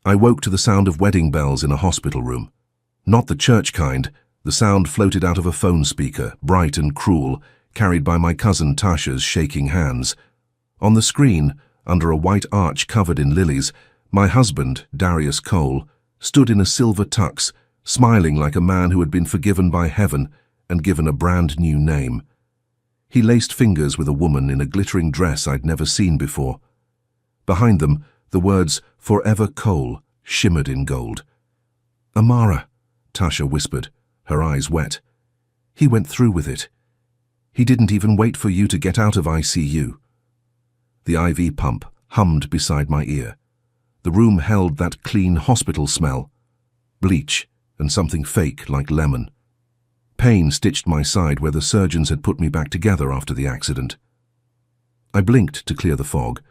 I woke to the sound of wedding bells in a hospital room. Not the church kind. The sound floated out of a phone speaker, bright and cruel, carried by my cousin Tasha's shaking hands. On the screen, under a white arch covered in lilies, my husband, Darius Cole, stood in a silver tux, smiling like a man who had been forgiven by heaven and given a brand new name. He laced fingers with a woman in a glittering dress I'd never seen before. Behind them, the words "Forever Cole" shimmered in gold. "Amara," Tasha whispered, her eyes wet. "He went through with it. He didn't even wait for you to get out of ICU." The IV pump hummed beside my ear. The room held that clean hospital smell. Bleach and something fake like lemon. Pain stitched my side where the surgeons had put me back together after the accident. I blinked to clear the fog.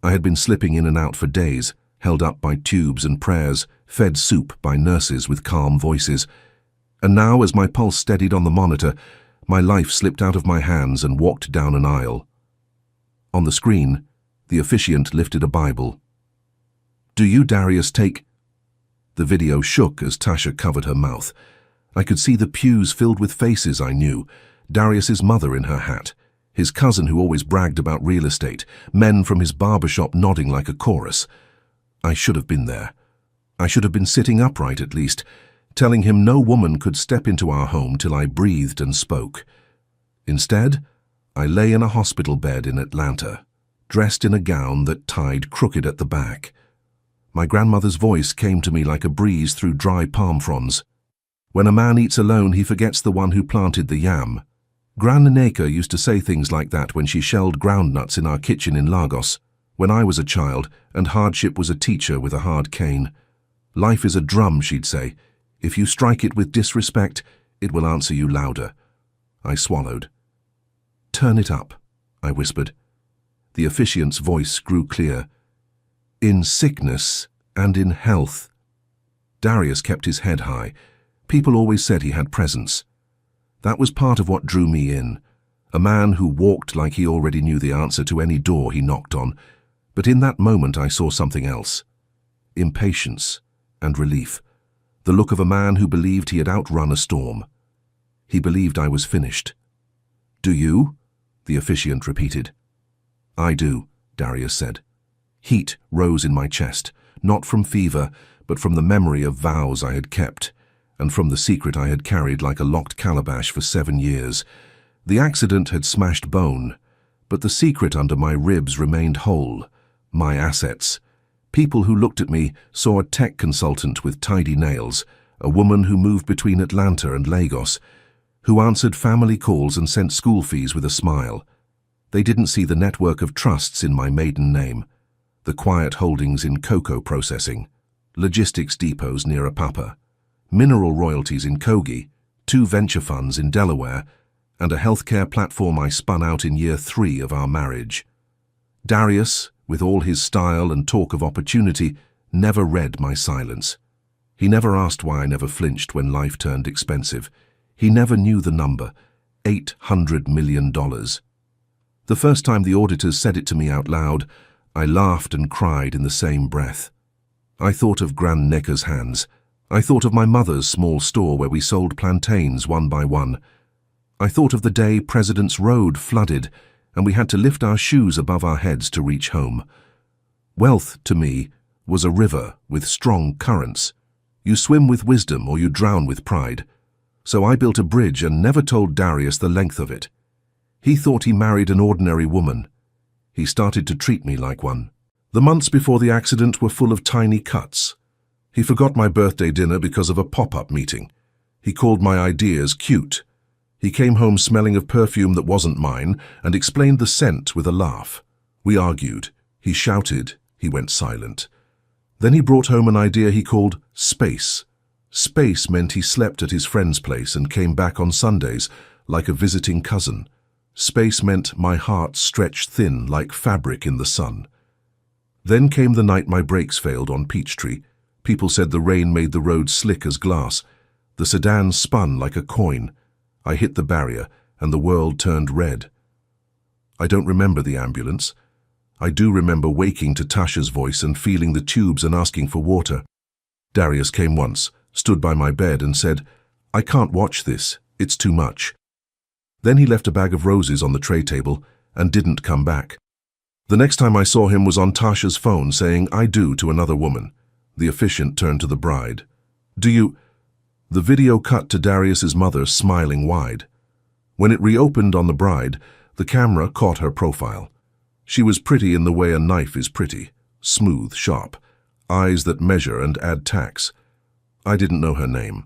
I had been slipping in and out for days, held up by tubes and prayers, fed soup by nurses with calm voices. And now, as my pulse steadied on the monitor, my life slipped out of my hands and walked down an aisle. On the screen, the officiant lifted a Bible. "Do you, Darius, take—" The video shook as Tasha covered her mouth. I could see the pews filled with faces I knew, Darius's mother in her hat, his cousin who always bragged about real estate, men from his barbershop nodding like a chorus. I should have been there. I should have been sitting upright at least, telling him no woman could step into our home till I breathed and spoke. Instead, I lay in a hospital bed in Atlanta, dressed in a gown that tied crooked at the back. My grandmother's voice came to me like a breeze through dry palm fronds. "When a man eats alone, he forgets the one who planted the yam." Gran Neka used to say things like that when she shelled groundnuts in our kitchen in Lagos, when I was a child and hardship was a teacher with a hard cane. "Life is a drum," she'd say. "If you strike it with disrespect, it will answer you louder." I swallowed. "Turn it up," I whispered. The officiant's voice grew clear. "In sickness and in health." Darius kept his head high. People always said he had presence. That was part of what drew me in. A man who walked like he already knew the answer to any door he knocked on. But in that moment I saw something else. Impatience and relief. The look of a man who believed he had outrun a storm. He believed I was finished. "Do you?" the officiant repeated. "I do," Darius said. Heat rose in my chest, not from fever, but from the memory of vows I had kept, and from the secret I had carried like a locked calabash for 7 years. The accident had smashed bone, but the secret under my ribs remained whole, my assets. People who looked at me saw a tech consultant with tidy nails, a woman who moved between Atlanta and Lagos, who answered family calls and sent school fees with a smile. They didn't see the network of trusts in my maiden name, the quiet holdings in cocoa processing, logistics depots near Apapa, mineral royalties in Kogi, 2 venture funds in Delaware, and a healthcare platform I spun out in year 3 of our marriage. Darius, with all his style and talk of opportunity, never read my silence. He never asked why I never flinched when life turned expensive. He never knew the number, $800 million. The first time the auditors said it to me out loud, I laughed and cried in the same breath. I thought of Gran Neka's hands. I thought of my mother's small store where we sold plantains one by one. I thought of the day President's Road flooded and we had to lift our shoes above our heads to reach home. Wealth, to me, was a river with strong currents. You swim with wisdom or you drown with pride. So I built a bridge and never told Darius the length of it. He thought he married an ordinary woman. He started to treat me like one. The months before the accident were full of tiny cuts. He forgot my birthday dinner because of a pop-up meeting. He called my ideas cute. He came home smelling of perfume that wasn't mine and explained the scent with a laugh. We argued. He shouted. He went silent. Then he brought home an idea he called space. Space meant he slept at his friend's place and came back on Sundays, like a visiting cousin. Space meant my heart stretched thin like fabric in the sun. Then came the night my brakes failed on Peachtree. People said the rain made the road slick as glass. The sedan spun like a coin. I hit the barrier and the world turned red. I don't remember the ambulance. I do remember waking to Tasha's voice and feeling the tubes and asking for water. Darius came once, stood by my bed and said, "I can't watch this, it's too much." Then he left a bag of roses on the tray table and didn't come back. The next time I saw him was on Tasha's phone saying, "I do" to another woman. The officiant turned to the bride. "Do you—" The video cut to Darius's mother smiling wide. When it reopened on the bride, the camera caught her profile. She was pretty in the way a knife is pretty, smooth, sharp, eyes that measure and add tax. I didn't know her name.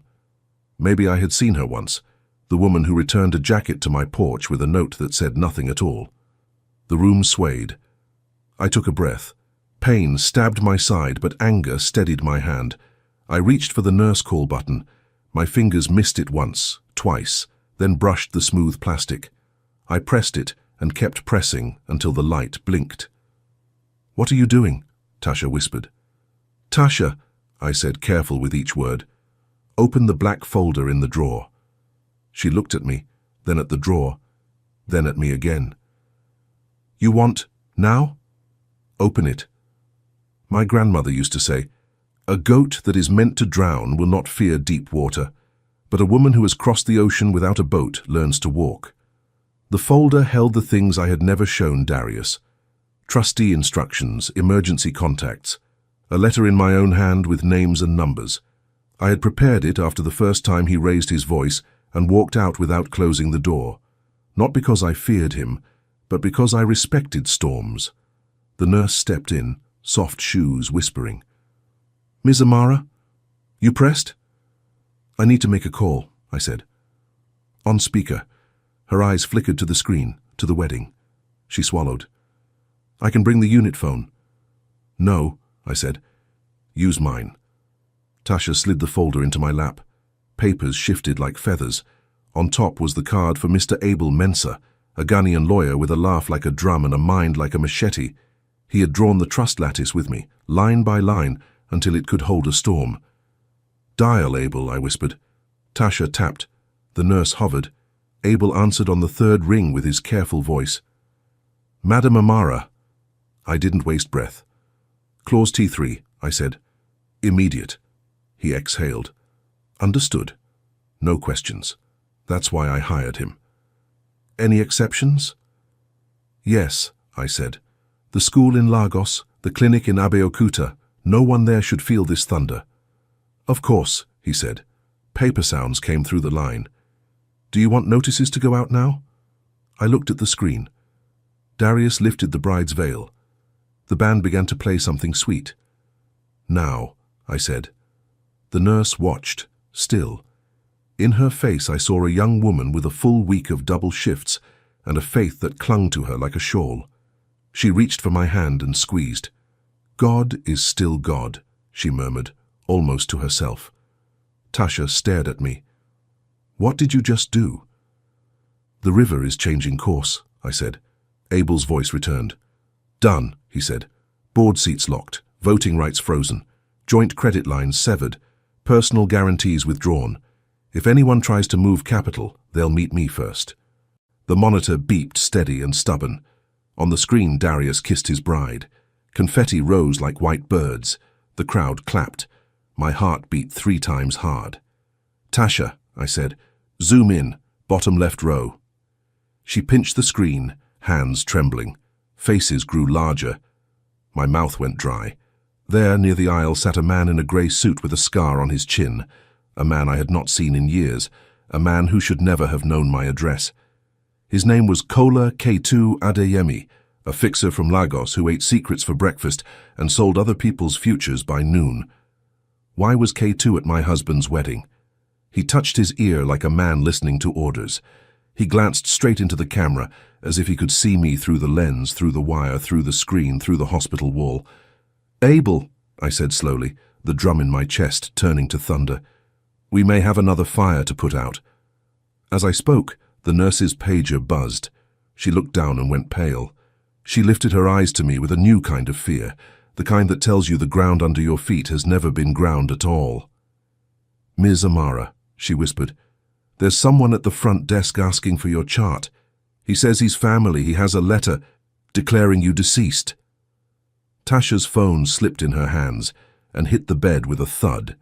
Maybe I had seen her once, the woman who returned a jacket to my porch with a note that said nothing at all. The room swayed. I took a breath. Pain stabbed my side, but anger steadied my hand. I reached for the nurse call button. My fingers missed it once, twice, then brushed the smooth plastic. I pressed it and kept pressing until the light blinked. "What are you doing?" Tasha whispered. "Tasha," I said, careful with each word. "Open the black folder in the drawer." She looked at me, then at the drawer, then at me again. "You want now?" "Open it." My grandmother used to say, "A goat that is meant to drown will not fear deep water, but a woman who has crossed the ocean without a boat learns to walk." The folder held the things I had never shown Darius. Trustee instructions, emergency contacts, a letter in my own hand with names and numbers. I had prepared it after the first time he raised his voice and walked out without closing the door, not because I feared him, but because I respected storms. The nurse stepped in, soft shoes whispering. "Ms. Amara, you pressed?" "I need to make a call," I said. On speaker. Her eyes flickered to the screen, to the wedding. She swallowed. "I can bring the unit phone." "No," I said. "Use mine." Tasha slid the folder into my lap. Papers shifted like feathers. On top was the card for Mr. Abel Mensah, a Ghanaian lawyer with a laugh like a drum and a mind like a machete. He had drawn the trust lattice with me, line by line, until it could hold a storm. "Dial, Abel," I whispered. Tasha tapped. The nurse hovered. Abel answered on the third ring with his careful voice. "Madam Amara." I didn't waste breath. "Clause T3, I said. "Immediate." He exhaled. "Understood. No questions. That's why I hired him." "Any exceptions?" "Yes," I said. "The school in Lagos, the clinic in Abeokuta, no one there should feel this thunder." "Of course," he said. Paper sounds came through the line. "Do you want notices to go out now?" I looked at the screen. Darius lifted the bride's veil. The band began to play something sweet. "Now," I said. The nurse watched, still. In her face I saw a young woman with a full week of double shifts and a faith that clung to her like a shawl. She reached for my hand and squeezed. "God is still God," she murmured, almost to herself. Tasha stared at me. "What did you just do?" "The river is changing course," I said. Abel's voice returned. "Done," he said. "Board seats locked, voting rights frozen, joint credit lines severed, personal guarantees withdrawn. If anyone tries to move capital, they'll meet me first." The monitor beeped steady and stubborn. On the screen, Darius kissed his bride. Confetti rose like white birds. The crowd clapped. My heart beat 3 times hard. "Tasha," I said, "zoom in, bottom left row." She pinched the screen, hands trembling. Faces grew larger. My mouth went dry. There, near the aisle, sat a man in a grey suit with a scar on his chin. A man I had not seen in years. A man who should never have known my address. His name was Kola K2 Adeyemi, a fixer from Lagos who ate secrets for breakfast and sold other people's futures by noon. Why was K2 at my husband's wedding? He touched his ear like a man listening to orders. He glanced straight into the camera, as if he could see me through the lens, through the wire, through the screen, through the hospital wall. "Abel," I said slowly, the drum in my chest turning to thunder. "We may have another fire to put out." As I spoke, the nurse's pager buzzed. She looked down and went pale. She lifted her eyes to me with a new kind of fear, the kind that tells you the ground under your feet has never been ground at all. "Ms. Amara," she whispered, "there's someone at the front desk asking for your chart. He says he's family. He has a letter declaring you deceased." Tasha's phone slipped in her hands and hit the bed with a thud.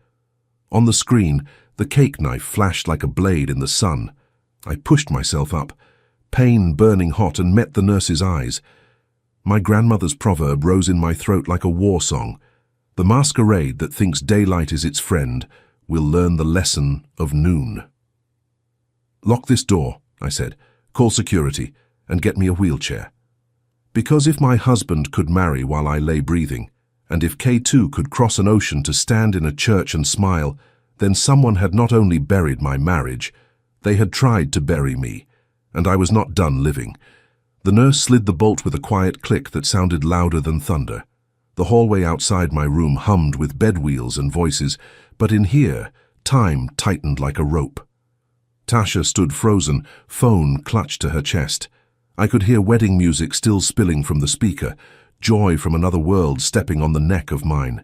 On the screen, the cake knife flashed like a blade in the sun. I pushed myself up, pain burning hot, and met the nurse's eyes. My grandmother's proverb rose in my throat like a war song. The masquerade that thinks daylight is its friend will learn the lesson of noon. "Lock this door," I said. "Call security and get me a wheelchair." Because if my husband could marry while I lay breathing, and if K2 could cross an ocean to stand in a church and smile, then someone had not only buried my marriage, they had tried to bury me, and I was not done living. The nurse slid the bolt with a quiet click that sounded louder than thunder. The hallway outside my room hummed with bed wheels and voices, but in here, time tightened like a rope. Tasha stood frozen, phone clutched to her chest. I could hear wedding music still spilling from the speaker, joy from another world stepping on the neck of mine.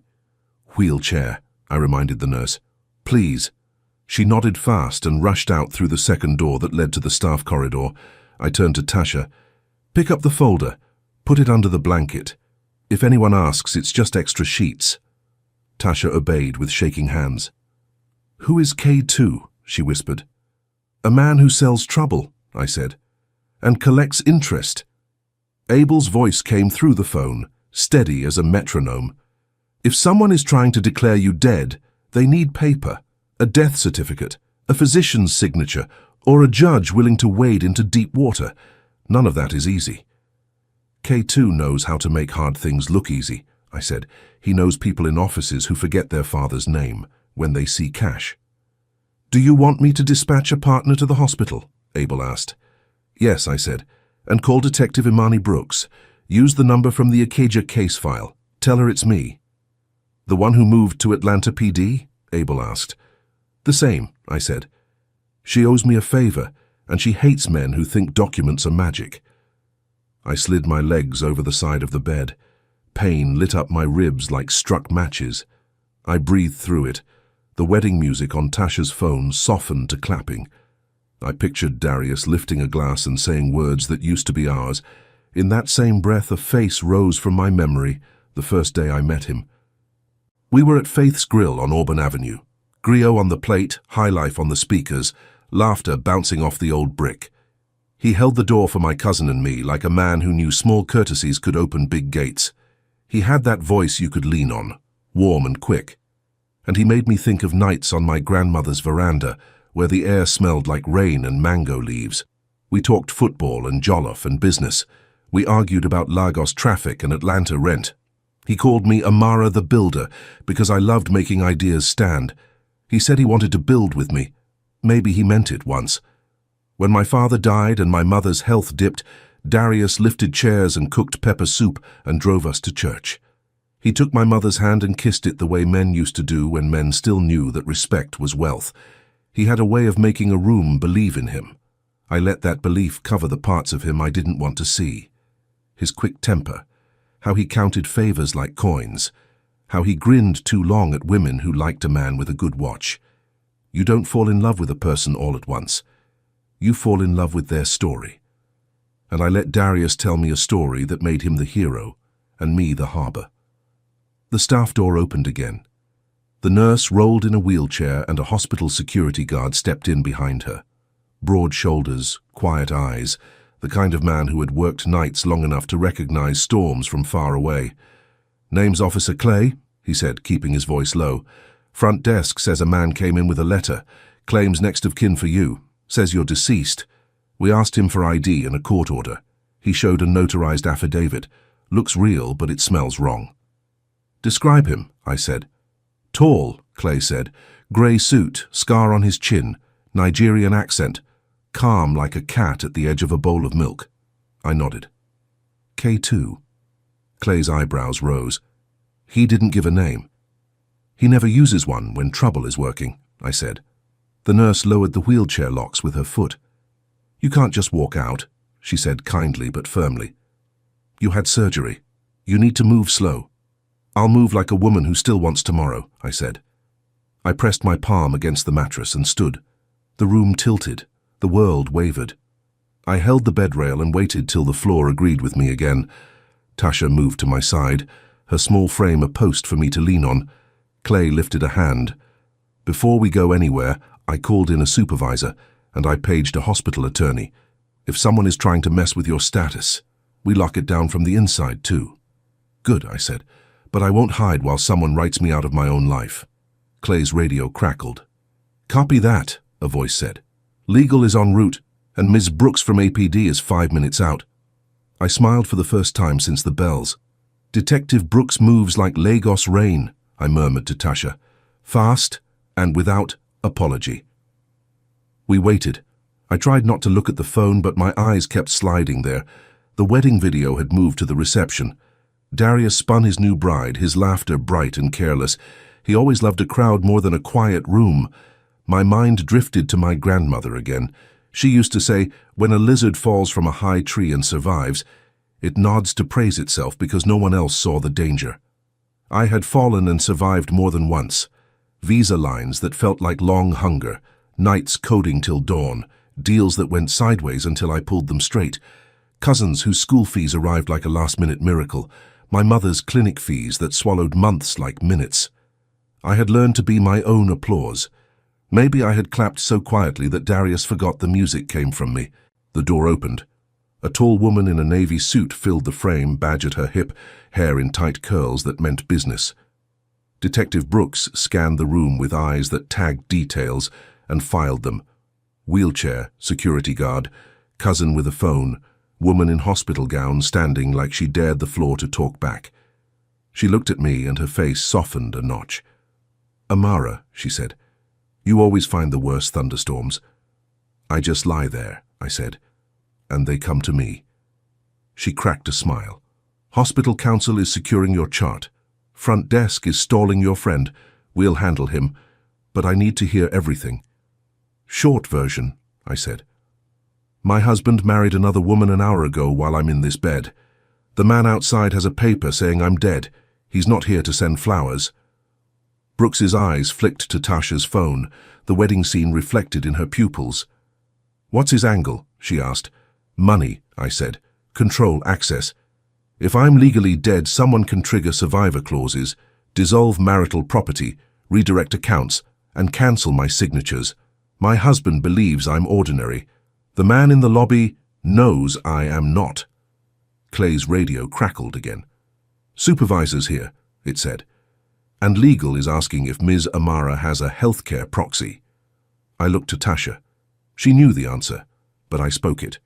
"Wheelchair," I reminded the nurse. "Please." She nodded fast and rushed out through the second door that led to the staff corridor. I turned to Tasha. "Pick up the folder. Put it under the blanket. If anyone asks, it's just extra sheets." Tasha obeyed with shaking hands. "Who is K2?" she whispered. "A man who sells trouble," I said, "and collects interest." Abel's voice came through the phone, steady as a metronome. "If someone is trying to declare you dead, they need paper, a death certificate, a physician's signature, or a judge willing to wade into deep water. None of that is easy." "K2 knows how to make hard things look easy," I said. "He knows people in offices who forget their father's name when they see cash." "Do you want me to dispatch a partner to the hospital?" Abel asked. "Yes," I said, "and call Detective Imani Brooks. Use the number from the Acadia case file. Tell her it's me." "The one who moved to Atlanta PD?" Abel asked. "The same," I said. "She owes me a favor, and she hates men who think documents are magic." I slid my legs over the side of the bed. Pain lit up my ribs like struck matches. I breathed through it. The wedding music on Tasha's phone softened to clapping. I pictured Darius lifting a glass and saying words that used to be ours. In that same breath, a face rose from my memory the first day I met him. We were at Faith's Grill on Auburn Avenue. Griot on the plate, High Life on the speakers, laughter bouncing off the old brick. He held the door for my cousin and me like a man who knew small courtesies could open big gates. He had that voice you could lean on, warm and quick. And he made me think of nights on my grandmother's veranda, where the air smelled like rain and mango leaves. We talked football and jollof and business. We argued about Lagos traffic and Atlanta rent. He called me Amara the Builder because I loved making ideas stand. He said he wanted to build with me. Maybe he meant it once. When my father died and my mother's health dipped, Darius lifted chairs and cooked pepper soup and drove us to church. He took my mother's hand and kissed it the way men used to do when men still knew that respect was wealth. He had a way of making a room believe in him. I let that belief cover the parts of him I didn't want to see. His quick temper, how he counted favors like coins, how he grinned too long at women who liked a man with a good watch. You don't fall in love with a person all at once. You fall in love with their story. And I let Darius tell me a story that made him the hero and me the harbor. The staff door opened again. The nurse rolled in a wheelchair and a hospital security guard stepped in behind her. Broad shoulders, quiet eyes, the kind of man who had worked nights long enough to recognize storms from far away. "Name's Officer Clay," he said, keeping his voice low. "Front desk says a man came in with a letter. Claims next of kin for you. Says you're deceased. We asked him for ID and a court order. He showed a notarized affidavit. Looks real, but it smells wrong." "Describe him," I said. "Tall," Clay said. "Grey suit, scar on his chin, Nigerian accent. Calm like a cat at the edge of a bowl of milk." I nodded. "K2. Clay's eyebrows rose. "He didn't give a name." "He never uses one when trouble is working," I said. The nurse lowered the wheelchair locks with her foot. "You can't just walk out," she said kindly but firmly. "You had surgery. You need to move slow." "I'll move like a woman who still wants tomorrow," I said. I pressed my palm against the mattress and stood. The room tilted. The world wavered. I held the bed rail and waited till the floor agreed with me again. Tasha moved to my side. her small frame a post for me to lean on. Clay lifted a hand. Before we go anywhere, I called in a supervisor, and I paged a hospital attorney. If someone is trying to mess with your status, we lock it down from the inside too. Good, I said, but I won't hide while someone writes me out of my own life. Clay's radio crackled. Copy that, a voice said. Legal is en route, and Ms. Brooks from APD is 5 minutes out. I smiled for the first time since the bells. Detective Brooks moves like Lagos rain, I murmured to Tasha. Fast and without apology. We waited. I tried not to look at the phone, but my eyes kept sliding there. The wedding video had moved to the reception. Darius spun his new bride, his laughter bright and careless. He always loved a crowd more than a quiet room. My mind drifted to my grandmother again. She used to say, when a lizard falls from a high tree and survives, it nods to praise itself because no one else saw the danger. I had fallen and survived more than once. Visa lines that felt like long hunger, nights coding till dawn, deals that went sideways until I pulled them straight, cousins whose school fees arrived like a last-minute miracle, my mother's clinic fees that swallowed months like minutes. I had learned to be my own applause. Maybe I had clapped so quietly that Darius forgot the music came from me. The door opened. A tall woman in a navy suit filled the frame, badge at her hip, hair in tight curls that meant business. Detective Brooks scanned the room with eyes that tagged details and filed them. Wheelchair, security guard, cousin with a phone, woman in hospital gown standing like she dared the floor to talk back. She looked at me and her face softened a notch. Amara, she said, you always find the worst thunderstorms. I just lie there, I said, and they come to me. She cracked a smile. Hospital counsel is securing your chart. Front desk is stalling your friend. We'll handle him, but I need to hear everything. Short version, I said. My husband married another woman an hour ago while I'm in this bed. The man outside has a paper saying I'm dead. He's not here to send flowers. Brooks's eyes flicked to Tasha's phone, the wedding scene reflected in her pupils. What's his angle? She asked. Money, I said. Control access. If I'm legally dead, someone can trigger survivor clauses, dissolve marital property, redirect accounts, and cancel my signatures. My husband believes I'm ordinary. The man in the lobby knows I am not. Clay's radio crackled again. Supervisor's here, it said. And legal is asking if Ms. Amara has a healthcare proxy. I looked to Tasha. She knew the answer, but I spoke it.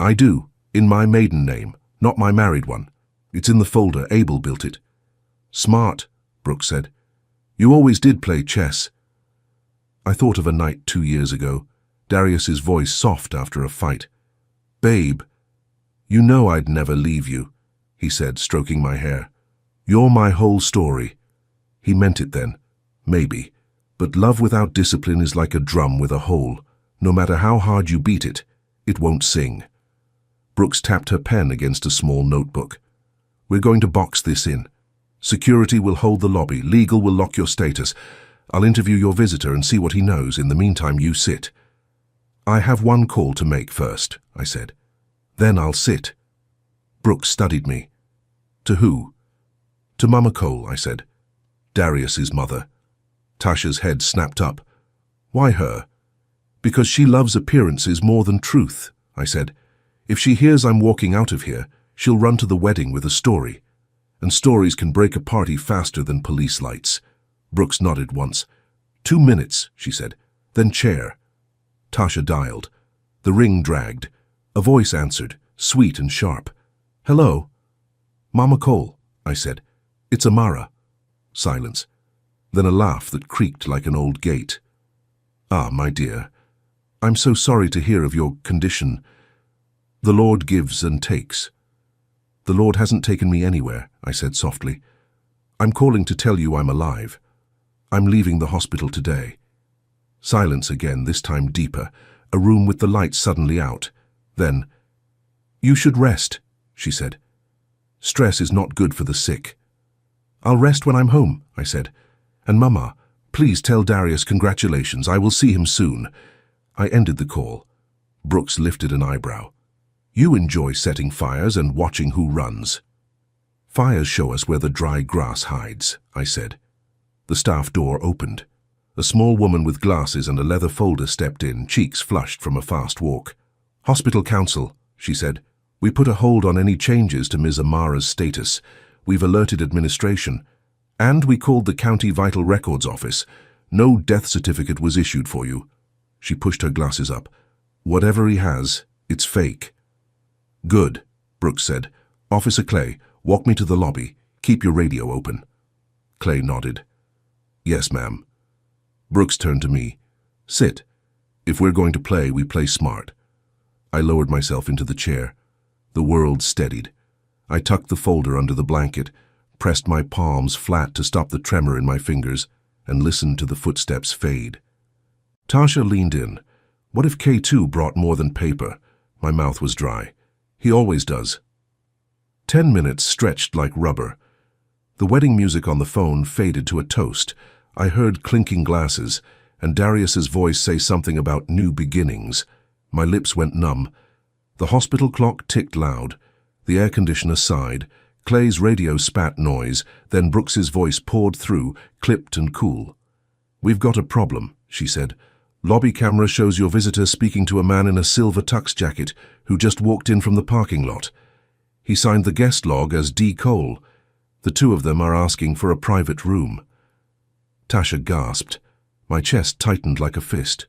I do, in my maiden name, not my married one. It's in the folder. Abel built it. Smart, Brooks said. You always did play chess. I thought of a night 2 years ago, Darius's voice soft after a fight. Babe, you know I'd never leave you, he said, stroking my hair. You're my whole story. He meant it then, maybe, but love without discipline is like a drum with a hole. No matter how hard you beat it, it won't sing. Brooks tapped her pen against a small notebook. We're going to box this in. Security will hold the lobby. Legal will lock your status. I'll interview your visitor and see what he knows. In the meantime, you sit. I have one call to make first, I said. Then I'll sit. Brooks studied me. To who? To Mama Cole, I said. Darius's mother. Tasha's head snapped up. Why her? Because she loves appearances more than truth, I said. If she hears I'm walking out of here, she'll run to the wedding with a story. And stories can break a party faster than police lights. Brooks nodded once. 2 minutes, she said. Then chair. Tasha dialed. The ring dragged. A voice answered, sweet and sharp. Hello? Mama Cole, I said. It's Amara. Silence. Then a laugh that creaked like an old gate. Ah, my dear, I'm so sorry to hear of your condition. The Lord gives and takes. The Lord hasn't taken me anywhere, I said softly. I'm calling to tell you I'm alive. I'm leaving the hospital today. Silence again, this time deeper, a room with the lights suddenly out. Then, you should rest, she said. Stress is not good for the sick. I'll rest when I'm home, I said. And Mama, please tell Darius congratulations. I will see him soon. I ended the call. Brooks lifted an eyebrow. You enjoy setting fires and watching who runs. Fires show us where the dry grass hides, I said. The staff door opened. A small woman with glasses and a leather folder stepped in, cheeks flushed from a fast walk. "Hospital counsel," she said. "We put a hold on any changes to Ms. Amara's status. We've alerted administration. And we called the County Vital Records office. No death certificate was issued for you." She pushed her glasses up. "Whatever he has, it's fake." "Good," Brooks said. "Officer Clay, walk me to the lobby. Keep your radio open." Clay nodded. "Yes, ma'am." Brooks turned to me. "Sit. If we're going to play, we play smart." I lowered myself into the chair. The world steadied. I tucked the folder under the blanket, pressed my palms flat to stop the tremor in my fingers, and listened to the footsteps fade. Tasha leaned in. What if K2 brought more than paper? My mouth was dry. He always does. 10 minutes stretched like rubber. The wedding music on the phone faded to a toast. I heard clinking glasses, and Darius's voice say something about new beginnings. My lips went numb. The hospital clock ticked loud. The air conditioner sighed. Clay's radio spat noise, then Brooks's voice poured through, clipped and cool. "We've got a problem," she said. "Lobby camera shows your visitor speaking to a man in a silver tux jacket who just walked in from the parking lot. He signed the guest log as D. Cole. The two of them are asking for a private room." Tasha gasped. My chest tightened like a fist.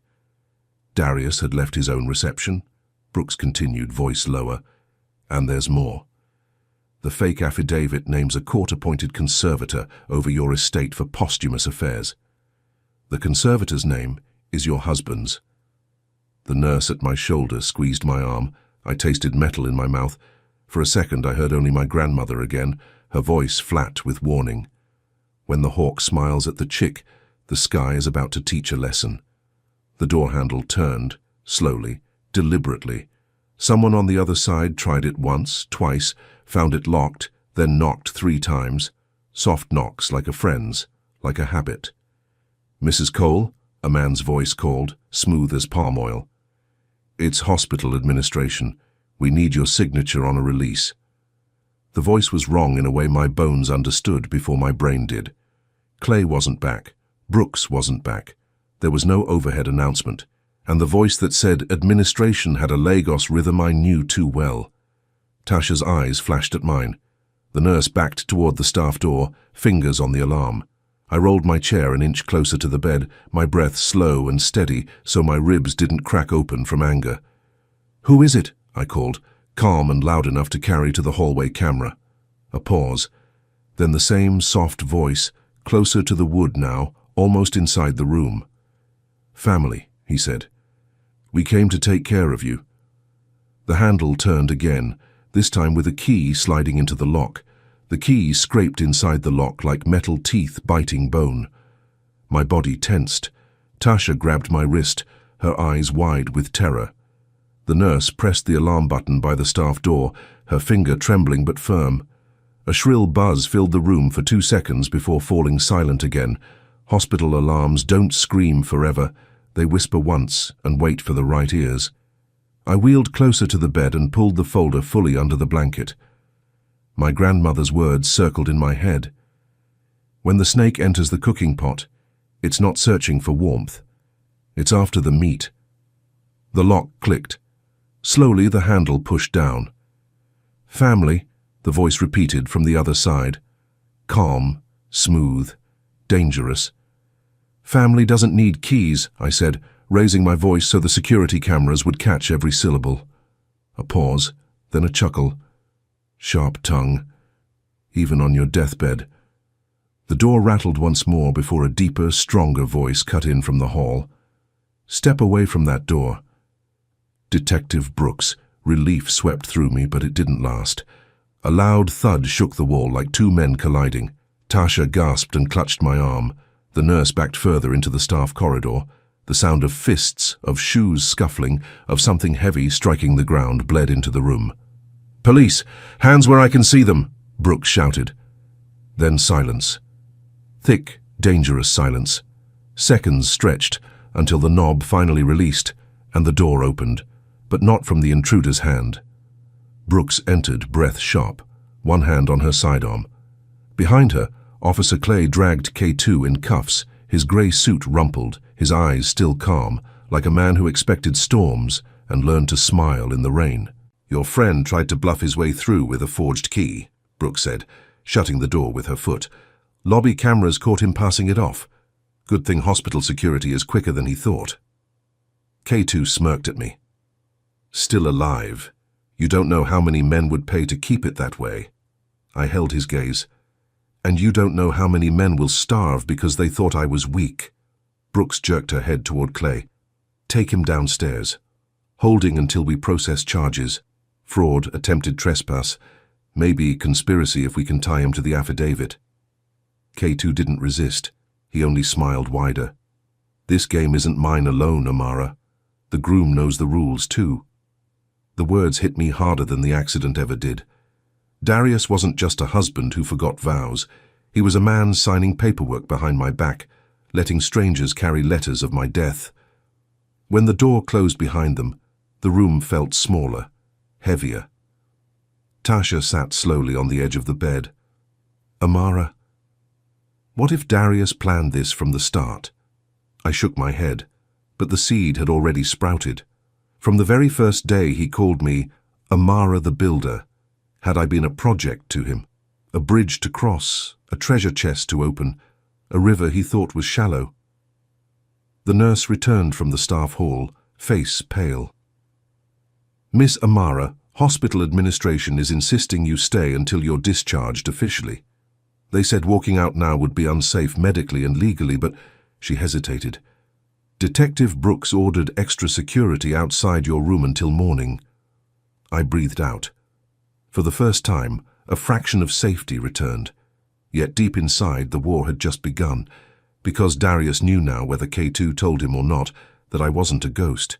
Darius had left his own reception. Brooks continued, voice lower. "And there's more. The fake affidavit names a court-appointed conservator over your estate for posthumous affairs. The conservator's name is your husband's." The nurse at my shoulder squeezed my arm. I tasted metal in my mouth. For a second I heard only my grandmother again, her voice flat with warning. When the hawk smiles at the chick, the sky is about to teach a lesson. The door handle turned, slowly, deliberately. Someone on the other side tried it once, twice, found it locked, then knocked 3 times. Soft knocks like a friend's, like a habit. "Mrs. Cole?" a man's voice called, smooth as palm oil. "It's hospital administration. We need your signature on a release." The voice was wrong in a way my bones understood before my brain did. Clay wasn't back. Brooks wasn't back. There was no overhead announcement. And the voice that said administration had a Lagos rhythm I knew too well. Tasha's eyes flashed at mine. The nurse backed toward the staff door, fingers on the alarm. I rolled my chair an inch closer to the bed, my breath slow and steady so my ribs didn't crack open from anger. "Who is it?" I called, calm and loud enough to carry to the hallway camera. A pause. Then the same soft voice, closer to the wood now, almost inside the room. "Family," he said. "We came to take care of you." The handle turned again, this time with a key sliding into the lock. The key scraped inside the lock like metal teeth biting bone. My body tensed. Tasha grabbed my wrist, her eyes wide with terror. The nurse pressed the alarm button by the staff door, her finger trembling but firm. A shrill buzz filled the room for 2 seconds before falling silent again. Hospital alarms don't scream forever. They whisper once and wait for the right ears. I wheeled closer to the bed and pulled the folder fully under the blanket. My grandmother's words circled in my head. When the snake enters the cooking pot, it's not searching for warmth. It's after the meat. The lock clicked. Slowly the handle pushed down. "Family," the voice repeated from the other side. Calm, smooth, dangerous. "Family doesn't need keys," I said, raising my voice so the security cameras would catch every syllable. A pause, then a chuckle. "Sharp tongue. Even on your deathbed." The door rattled once more before a deeper, stronger voice cut in from the hall. "Step away from that door." Detective Brooks. Relief swept through me, but it didn't last. A loud thud shook the wall like 2 men colliding. Tasha gasped and clutched my arm. The nurse backed further into the staff corridor. The sound of fists, of shoes scuffling, of something heavy striking the ground bled into the room. "Police! Hands where I can see them!" Brooks shouted. Then silence. Thick, dangerous silence. Seconds stretched until the knob finally released and the door opened, but not from the intruder's hand. Brooks entered, breath sharp, one hand on her sidearm. Behind her, Officer Clay dragged K2 in cuffs, his grey suit rumpled, his eyes still calm, like a man who expected storms and learned to smile in the rain. "Your friend tried to bluff his way through with a forged key," Brooks said, shutting the door with her foot. "Lobby cameras caught him passing it off. Good thing hospital security is quicker than he thought." K2 smirked at me. "Still alive. You don't know how many men would pay to keep it that way." I held his gaze. "And you don't know how many men will starve because they thought I was weak." Brooks jerked her head toward Clay. "Take him downstairs. Holding until we process charges. Fraud, attempted trespass, maybe conspiracy if we can tie him to the affidavit." K2 didn't resist. He only smiled wider. "This game isn't mine alone, Amara. The groom knows the rules too." The words hit me harder than the accident ever did. Darius wasn't just a husband who forgot vows. He was a man signing paperwork behind my back, letting strangers carry letters of my death. When the door closed behind them, the room felt smaller, heavier. Tasha sat slowly on the edge of the bed. "Amara, what if Darius planned this from the start?" I shook my head, but the seed had already sprouted. From the very first day he called me Amara the Builder. Had I been a project to him, a bridge to cross, a treasure chest to open, a river he thought was shallow? The nurse returned from the staff hall, face pale. "Miss Amara, hospital administration is insisting you stay until you're discharged officially. They said walking out now would be unsafe medically and legally, but..." She hesitated. "Detective Brooks ordered extra security outside your room until morning." I breathed out. For the first time, a fraction of safety returned. Yet deep inside, the war had just begun, because Darius knew now, whether K2 told him or not, that I wasn't a ghost.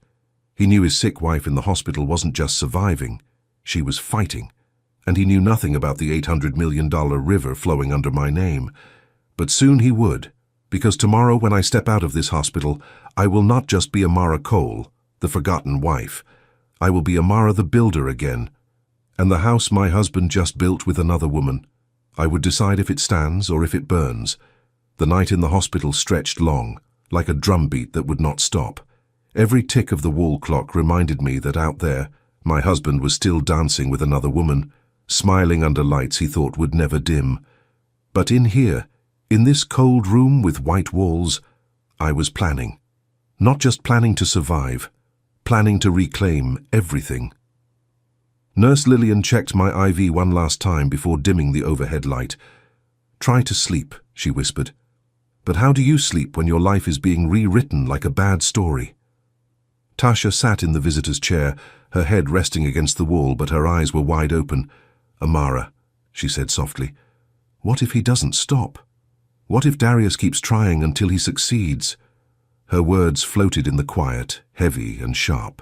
He knew his sick wife in the hospital wasn't just surviving, she was fighting. And he knew nothing about the $800 million river flowing under my name. But soon he would, because tomorrow when I step out of this hospital, I will not just be Amara Cole, the forgotten wife. I will be Amara the Builder again. And the house my husband just built with another woman, I would decide if it stands or if it burns. The night in the hospital stretched long, like a drumbeat that would not stop. Every tick of the wall clock reminded me that out there, my husband was still dancing with another woman, smiling under lights he thought would never dim. But in here, in this cold room with white walls, I was planning. Not just planning to survive, planning to reclaim everything. Nurse Lillian checked my IV one last time before dimming the overhead light. "Try to sleep," she whispered. "But how do you sleep when your life is being rewritten like a bad story?" Tasha sat in the visitor's chair, her head resting against the wall, but her eyes were wide open. "Amara," she said softly, "what if he doesn't stop? What if Darius keeps trying until he succeeds?" Her words floated in the quiet, heavy and sharp.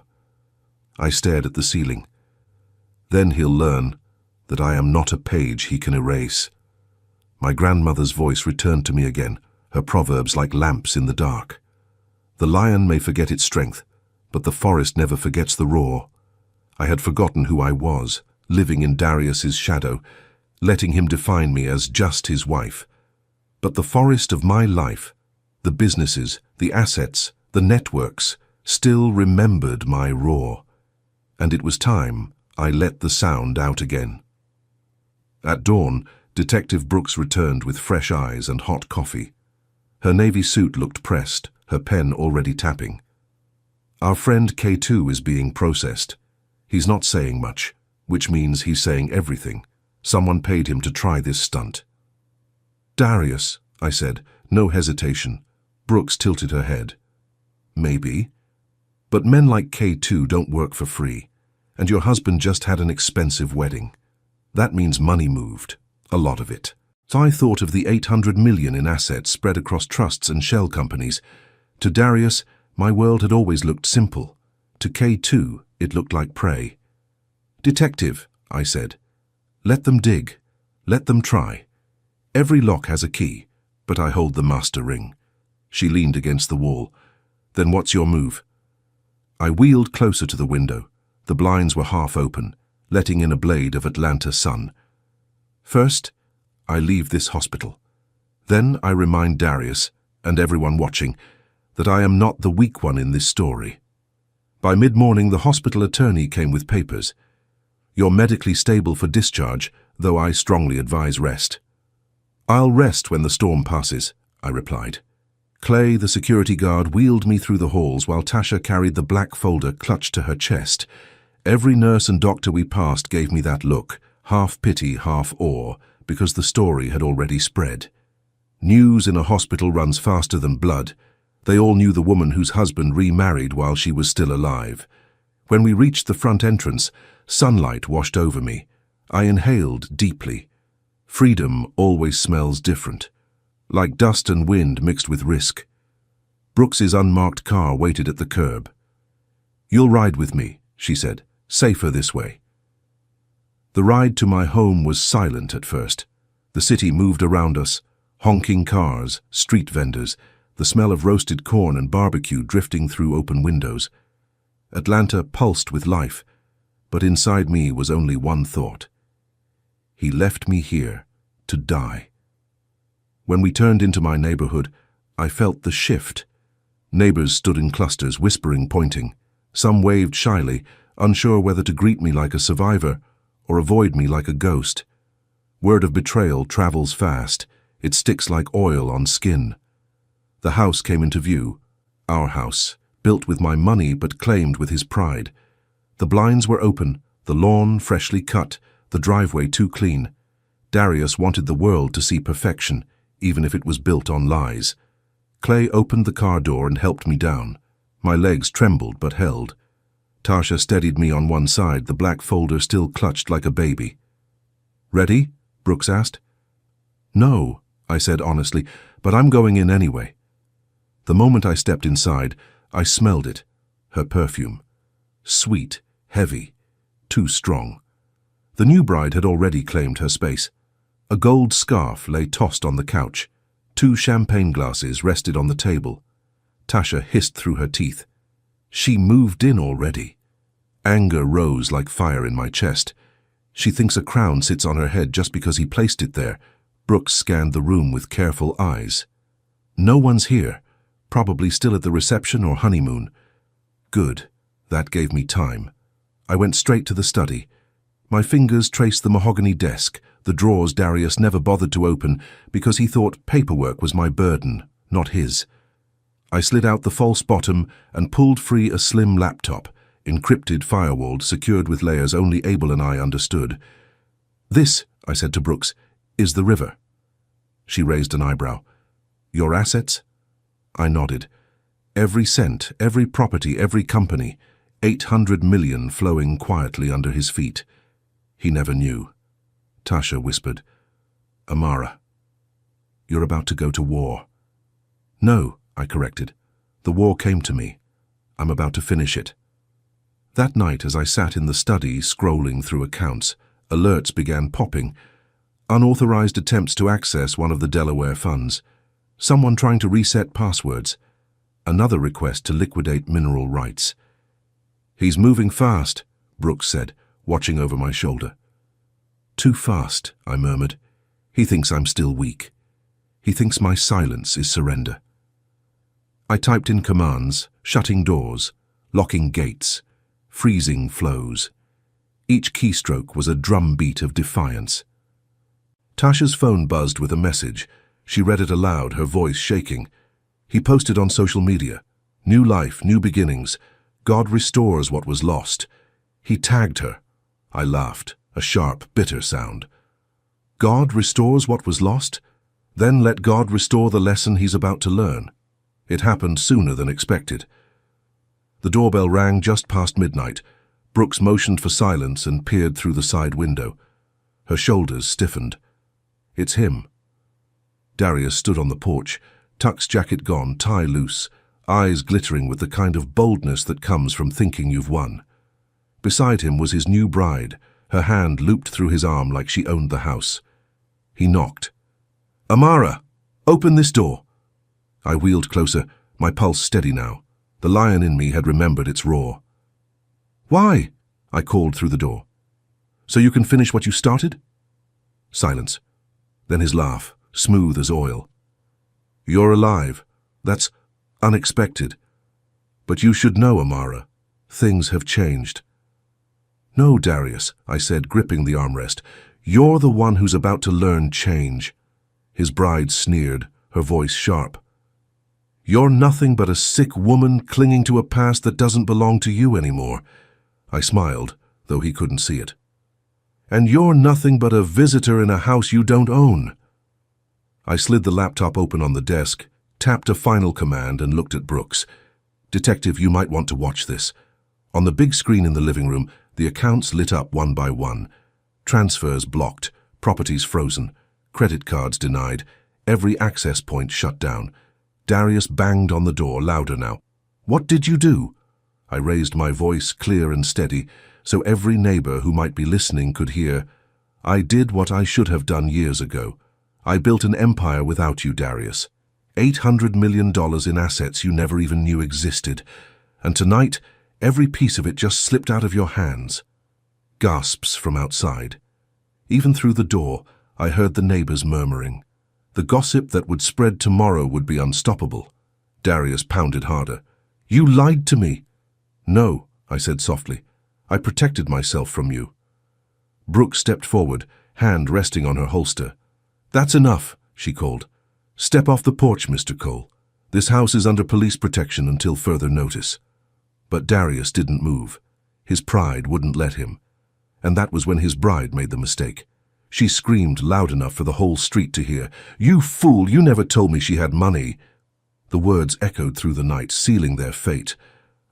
I stared at the ceiling. "Then he'll learn that I am not a page he can erase." My grandmother's voice returned to me again, her proverbs like lamps in the dark. "The lion may forget its strength, but the forest never forgets the roar." I had forgotten who I was, living in Darius's shadow, letting him define me as just his wife. But the forest of my life, the businesses, the assets, the networks, still remembered my roar. And it was time I let the sound out again. At dawn, Detective Brooks returned with fresh eyes and hot coffee. Her navy suit looked pressed, her pen already tapping. "Our friend K2 is being processed. He's not saying much, which means he's saying everything. Someone paid him to try this stunt." "Darius," I said, no hesitation. Brooks tilted her head. "Maybe. But men like K2 don't work for free. And your husband just had an expensive wedding. That means money moved, a lot of it." So I thought of the 800 million in assets spread across trusts and shell companies. To Darius, my world had always looked simple. To K2, it looked like prey. "Detective," I said, "let them dig. Let them try. Every lock has a key, but I hold the master ring." She leaned against the wall. "Then what's your move?" I wheeled closer to the window. The blinds were half open, letting in a blade of Atlanta sun. First, I leave this hospital. Then I remind Darius, and everyone watching, that I am not the weak one in this story. By mid-morning, the hospital attorney came with papers. You're medically stable for discharge, though I strongly advise rest. I'll rest when the storm passes, I replied. Clay, the security guard, wheeled me through the halls while Tasha carried the black folder clutched to her chest. Every nurse and doctor we passed gave me that look, half pity, half awe, because the story had already spread. News in a hospital runs faster than blood. They all knew the woman whose husband remarried while she was still alive. When we reached the front entrance, sunlight washed over me. I inhaled deeply. Freedom always smells different, like dust and wind mixed with risk. Brooks's unmarked car waited at the curb. "You'll ride with me," she said. "Safer this way." The ride to my home was silent at first. The city moved around us, honking cars, street vendors, the smell of roasted corn and barbecue drifting through open windows. Atlanta pulsed with life, but inside me was only one thought. He left me here to die. When we turned into my neighborhood, I felt the shift. Neighbors stood in clusters, whispering, pointing. Some waved shyly, unsure whether to greet me like a survivor or avoid me like a ghost. Word of betrayal travels fast. It sticks like oil on skin. The house came into view. Our house, built with my money but claimed with his pride. The blinds were open, the lawn freshly cut, the driveway too clean. Darius wanted the world to see perfection, even if it was built on lies. Clay opened the car door and helped me down. My legs trembled but held. Tasha steadied me on one side, the black folder still clutched like a baby. "Ready?" Brooks asked. "No," I said honestly, "but I'm going in anyway." The moment I stepped inside, I smelled it, her perfume. Sweet, heavy, too strong. The new bride had already claimed her space. A gold scarf lay tossed on the couch. 2 champagne glasses rested on the table. Tasha hissed through her teeth. She moved in already. Anger rose like fire in my chest. She thinks a crown sits on her head just because he placed it there. Brooks scanned the room with careful eyes. No one's here, probably still at the reception or honeymoon. Good, that gave me time. I went straight to the study. My fingers traced the mahogany desk, the drawers Darius never bothered to open because he thought paperwork was my burden, not his. I slid out the false bottom and pulled free a slim laptop, encrypted, firewalled, secured with layers only Abel and I understood. "This," I said to Brooks, "is the river." She raised an eyebrow. "Your assets?" I nodded. Every cent, every property, every company, 800 million flowing quietly under his feet. He never knew. Tasha whispered, "Amara, you're about to go to war." "No," I corrected. "The war came to me. I'm about to finish it." That night, as I sat in the study scrolling through accounts, alerts began popping. Unauthorized attempts to access one of the Delaware funds. Someone trying to reset passwords. Another request to liquidate mineral rights. "He's moving fast," Brooks said, watching over my shoulder. "Too fast," I murmured. "He thinks I'm still weak. He thinks my silence is surrender." I typed in commands, shutting doors, locking gates, freezing flows. Each keystroke was a drumbeat of defiance. Tasha's phone buzzed with a message. She read it aloud, her voice shaking. He posted on social media. "New life, new beginnings. God restores what was lost." He tagged her. I laughed, a sharp, bitter sound. God restores what was lost? Then let God restore the lesson he's about to learn. It happened sooner than expected. The doorbell rang just past midnight. Brooks motioned for silence and peered through the side window. Her shoulders stiffened. "It's him." Darius stood on the porch, tux jacket gone, tie loose, eyes glittering with the kind of boldness that comes from thinking you've won. Beside him was his new bride, her hand looped through his arm like she owned the house. He knocked. "Amara, open this door." I wheeled closer, my pulse steady now. The lion in me had remembered its roar. "Why?" I called through the door. "So you can finish what you started?" Silence. Then his laugh, smooth as oil. "You're alive. That's unexpected. But you should know, Amara. Things have changed." "No, Darius," I said, gripping the armrest. "You're the one who's about to learn change." His bride sneered, her voice sharp. "You're nothing but a sick woman clinging to a past that doesn't belong to you anymore." I smiled, though he couldn't see it. "And you're nothing but a visitor in a house you don't own." I slid the laptop open on the desk, tapped a final command, and looked at Brooks. "Detective, you might want to watch this." On the big screen in the living room, the accounts lit up one by one. Transfers blocked, properties frozen, credit cards denied, every access point shut down. Darius banged on the door, louder now. "What did you do?" I raised my voice, clear and steady, so every neighbor who might be listening could hear. "I did what I should have done years ago. I built an empire without you, Darius. $800 million in assets you never even knew existed. And tonight, every piece of it just slipped out of your hands." Gasps from outside. Even through the door, I heard the neighbors murmuring. The gossip that would spread tomorrow would be unstoppable. Darius pounded harder. "You lied to me." "No," I said softly. "I protected myself from you." Brooke stepped forward, hand resting on her holster. "That's enough," she called. "Step off the porch, Mr. Cole. This house is under police protection until further notice." But Darius didn't move. His pride wouldn't let him. And that was when his bride made the mistake. She screamed loud enough for the whole street to hear. "You fool, you never told me she had money." The words echoed through the night, sealing their fate.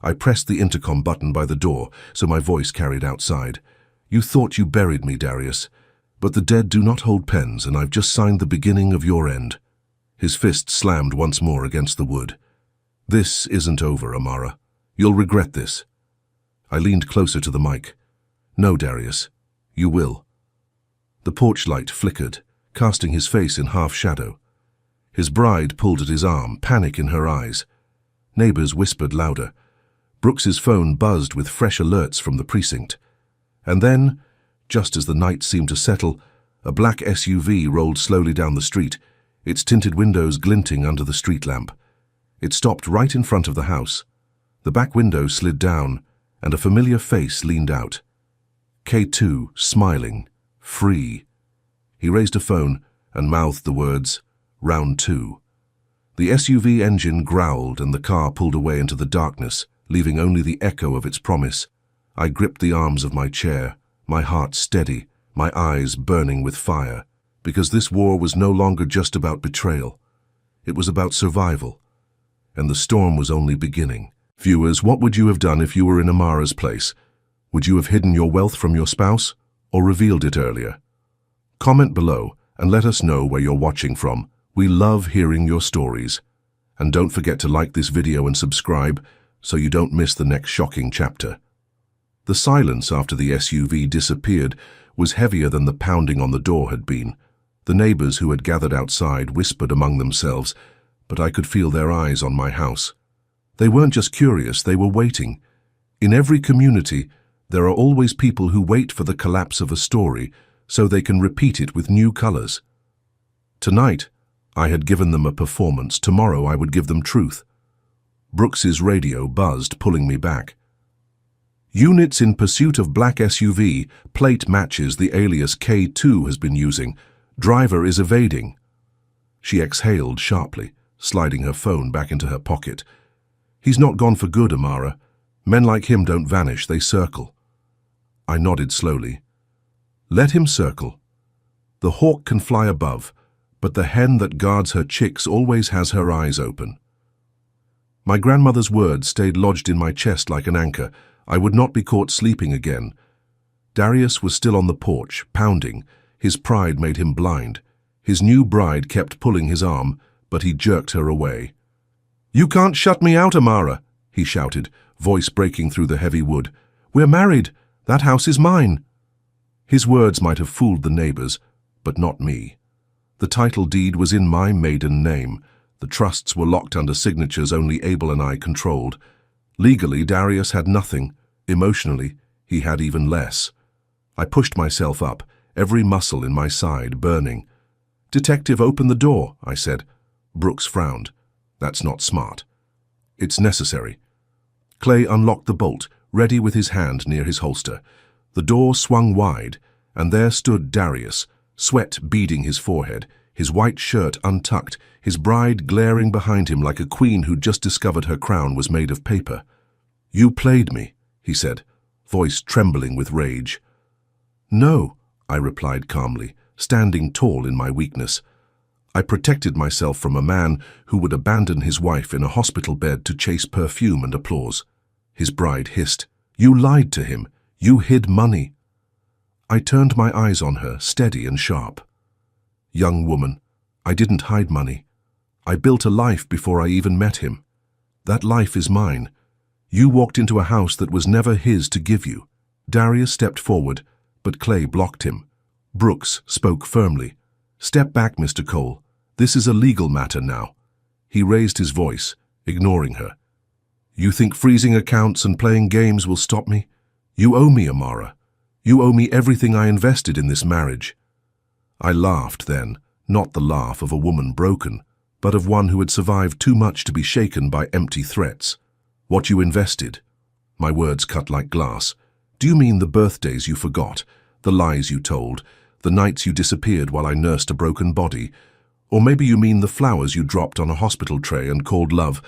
I pressed the intercom button by the door, so my voice carried outside. "You thought you buried me, Darius. But the dead do not hold pens, and I've just signed the beginning of your end." His fist slammed once more against the wood. "This isn't over, Amara. You'll regret this." I leaned closer to the mic. "No, Darius. You will." The porch light flickered, casting his face in half shadow. His bride pulled at his arm, panic in her eyes. Neighbors whispered louder. Brooks's phone buzzed with fresh alerts from the precinct. And then, just as the night seemed to settle, a black SUV rolled slowly down the street, its tinted windows glinting under the street lamp. It stopped right in front of the house. The back window slid down, and a familiar face leaned out. K2, smiling, free. He raised a phone and mouthed the words, "Round 2." The SUV engine growled and the car pulled away into the darkness, leaving only the echo of its promise. I gripped the arms of my chair, my heart steady, my eyes burning with fire, because this war was no longer just about betrayal. It was about survival. And the storm was only beginning. Viewers, what would you have done if you were in Amara's place? Would you have hidden your wealth from your spouse, or revealed it earlier? Comment below and let us know where you're watching from. We love hearing your stories. And don't forget to like this video and subscribe so you don't miss the next shocking chapter. The silence after the SUV disappeared was heavier than the pounding on the door had been. The neighbors who had gathered outside whispered among themselves, but I could feel their eyes on my house. They weren't just curious, they were waiting. In every community, there are always people who wait for the collapse of a story so they can repeat it with new colors. Tonight, I had given them a performance. Tomorrow, I would give them truth. Brooks's radio buzzed, pulling me back. "Units in pursuit of black SUV. Plate matches the alias K2 has been using. Driver is evading." She exhaled sharply, sliding her phone back into her pocket. "He's not gone for good, Amara. Men like him don't vanish, they circle." I nodded slowly. "Let him circle. The hawk can fly above, but the hen that guards her chicks always has her eyes open." My grandmother's words stayed lodged in my chest like an anchor. I would not be caught sleeping again. Darius was still on the porch, pounding. His pride made him blind. His new bride kept pulling his arm, but he jerked her away. "You can't shut me out, Amara," he shouted, voice breaking through the heavy wood. "We're married. That house is mine." His words might have fooled the neighbors, but not me. The title deed was in my maiden name. The trusts were locked under signatures only Abel and I controlled. Legally, Darius had nothing. Emotionally, he had even less. I pushed myself up, every muscle in my side burning. "Detective, open the door," I said. Brooks frowned. "That's not smart." "It's necessary." Clay unlocked the bolt, ready with his hand near his holster. The door swung wide, and there stood Darius, sweat beading his forehead, his white shirt untucked, his bride glaring behind him like a queen who'd just discovered her crown was made of paper. "You played me," he said, voice trembling with rage. "No," I replied calmly, standing tall in my weakness. I protected myself from a man who would abandon his wife in a hospital bed to chase perfume and applause. His bride hissed, "You lied to him. You hid money." I turned my eyes on her, steady and sharp. "Young woman, I didn't hide money. I built a life before I even met him. That life is mine. You walked into a house that was never his to give you." Darius stepped forward, but Clay blocked him. Brooks spoke firmly. "Step back, Mr. Cole. This is a legal matter now." He raised his voice, ignoring her. "You think freezing accounts and playing games will stop me? You owe me, Amara. You owe me everything I invested in this marriage." I laughed then, not the laugh of a woman broken, but of one who had survived too much to be shaken by empty threats. "What you invested?" My words cut like glass. "Do you mean the birthdays you forgot, the lies you told, the nights you disappeared while I nursed a broken body? Or maybe you mean the flowers you dropped on a hospital tray and called love?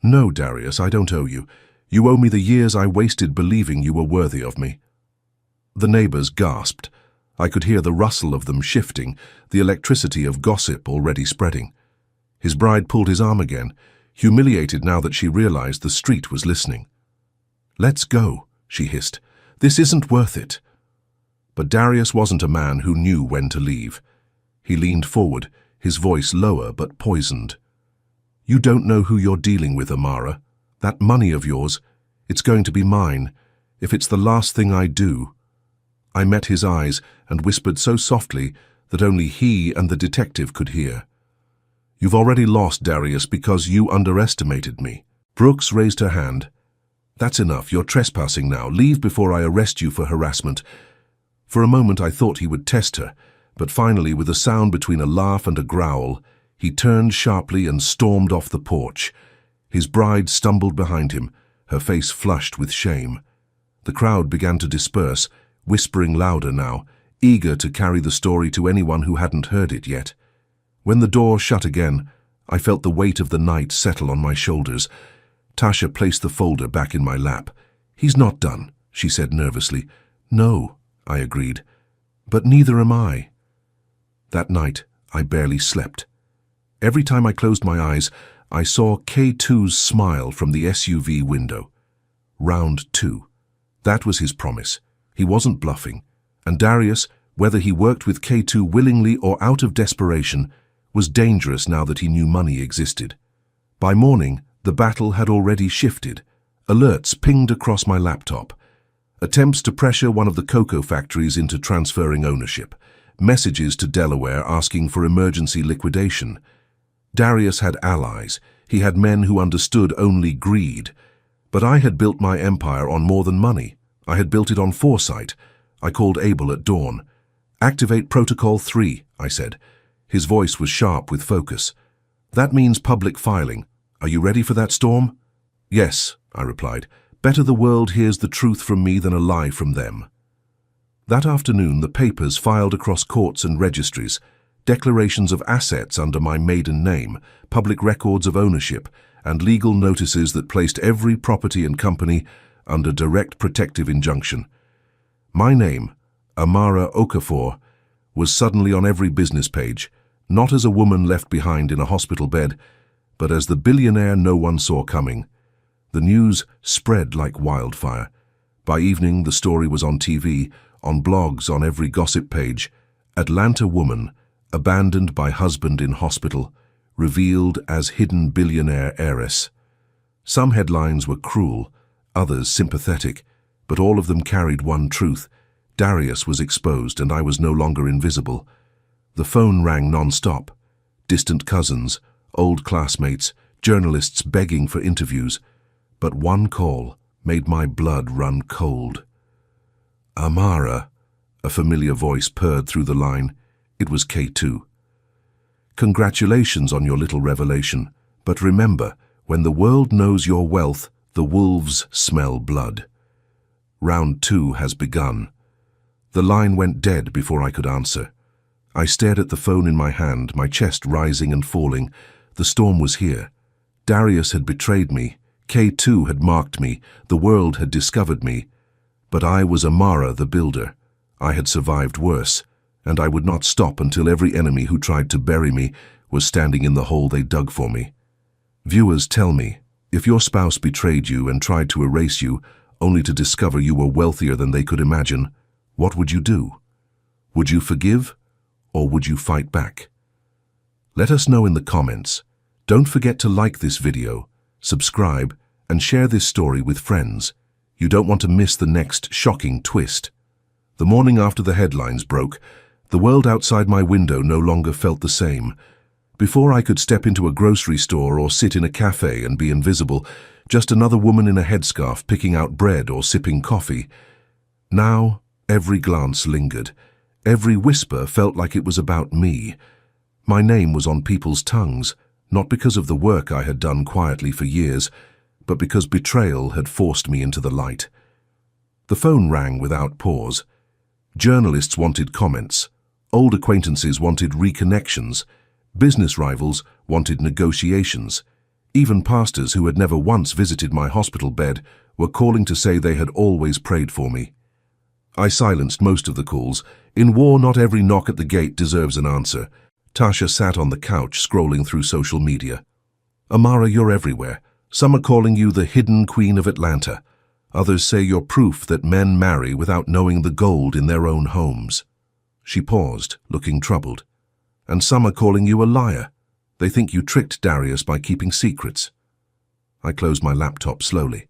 No, Darius, I don't owe you. You owe me the years I wasted believing you were worthy of me." The neighbors gasped. I could hear the rustle of them shifting, the electricity of gossip already spreading. His bride pulled his arm again, humiliated now that she realized the street was listening. "Let's go," she hissed. "This isn't worth it." But Darius wasn't a man who knew when to leave. He leaned forward, his voice lower but poisoned. "You don't know who you're dealing with, Amara. That money of yours, it's going to be mine, if it's the last thing I do." I met his eyes and whispered so softly that only he and the detective could hear. "You've already lost, Darius, because you underestimated me." Brooks raised her hand. "That's enough. You're trespassing now. Leave before I arrest you for harassment." For a moment I thought he would test her, but finally, with a sound between a laugh and a growl, he turned sharply and stormed off the porch. His bride stumbled behind him, her face flushed with shame. The crowd began to disperse, whispering louder now, eager to carry the story to anyone who hadn't heard it yet. When the door shut again, I felt the weight of the night settle on my shoulders. Tasha placed the folder back in my lap. "He's not done," she said nervously. "No," I agreed, "but neither am I." That night, I barely slept. Every time I closed my eyes, I saw K2's smile from the SUV window. Round 2. That was his promise. He wasn't bluffing. And Darius, whether he worked with K2 willingly or out of desperation, was dangerous now that he knew money existed. By morning, the battle had already shifted. Alerts pinged across my laptop. Attempts to pressure one of the cocoa factories into transferring ownership. Messages to Delaware asking for emergency liquidation. Darius had allies. He had men who understood only greed. But I had built my empire on more than money. I had built it on foresight. I called Abel at dawn. "Activate Protocol 3, I said. His voice was sharp with focus. "That means public filing. Are you ready for that storm?" "Yes," I replied. "Better the world hears the truth from me than a lie from them." That afternoon, the papers filed across courts and registries, declarations of assets under my maiden name, public records of ownership, and legal notices that placed every property and company under direct protective injunction. My name, Amara Okafor, was suddenly on every business page, not as a woman left behind in a hospital bed, but as the billionaire no one saw coming. The news spread like wildfire. By evening, the story was on TV, on blogs, on every gossip page. Atlanta woman, abandoned by husband in hospital, revealed as hidden billionaire heiress. Some headlines were cruel, others sympathetic, but all of them carried one truth. Darius was exposed and I was no longer invisible. The phone rang non-stop. Distant cousins, old classmates, journalists begging for interviews. But one call made my blood run cold. "Amara, A familiar voice purred through the line. It was K2. Congratulations on your little revelation, but remember, when the world knows your wealth, the wolves smell blood. Round 2 has begun. The line went dead before I could answer. I stared at the phone in my hand, my chest rising and falling. The storm was here. Darius had betrayed me. K2 had marked me. The world had discovered me. But I was Amara the builder. I had survived worse, and I would not stop until every enemy who tried to bury me was standing in the hole they dug for me. Viewers, tell me, if your spouse betrayed you and tried to erase you, only to discover you were wealthier than they could imagine, what would you do? Would you forgive, or would you fight back? Let us know in the comments. Don't forget to like this video, subscribe, and share this story with friends. You don't want to miss the next shocking twist. The morning after the headlines broke, the world outside my window no longer felt the same. Before I could step into a grocery store or sit in a cafe and be invisible, just another woman in a headscarf picking out bread or sipping coffee. Now, every glance lingered. Every whisper felt like it was about me. My name was on people's tongues, not because of the work I had done quietly for years, but because betrayal had forced me into the light. The phone rang without pause. Journalists wanted comments. Old acquaintances wanted reconnections. Business rivals wanted negotiations. Even pastors who had never once visited my hospital bed were calling to say they had always prayed for me. I silenced most of the calls. In war, not every knock at the gate deserves an answer. Tasha sat on the couch scrolling through social media. Amara, you're everywhere. Some are calling you the hidden queen of Atlanta. Others say you're proof that men marry without knowing the gold in their own homes. She paused, looking troubled. And some are calling you a liar. They think you tricked Darius by keeping secrets. I closed my laptop slowly.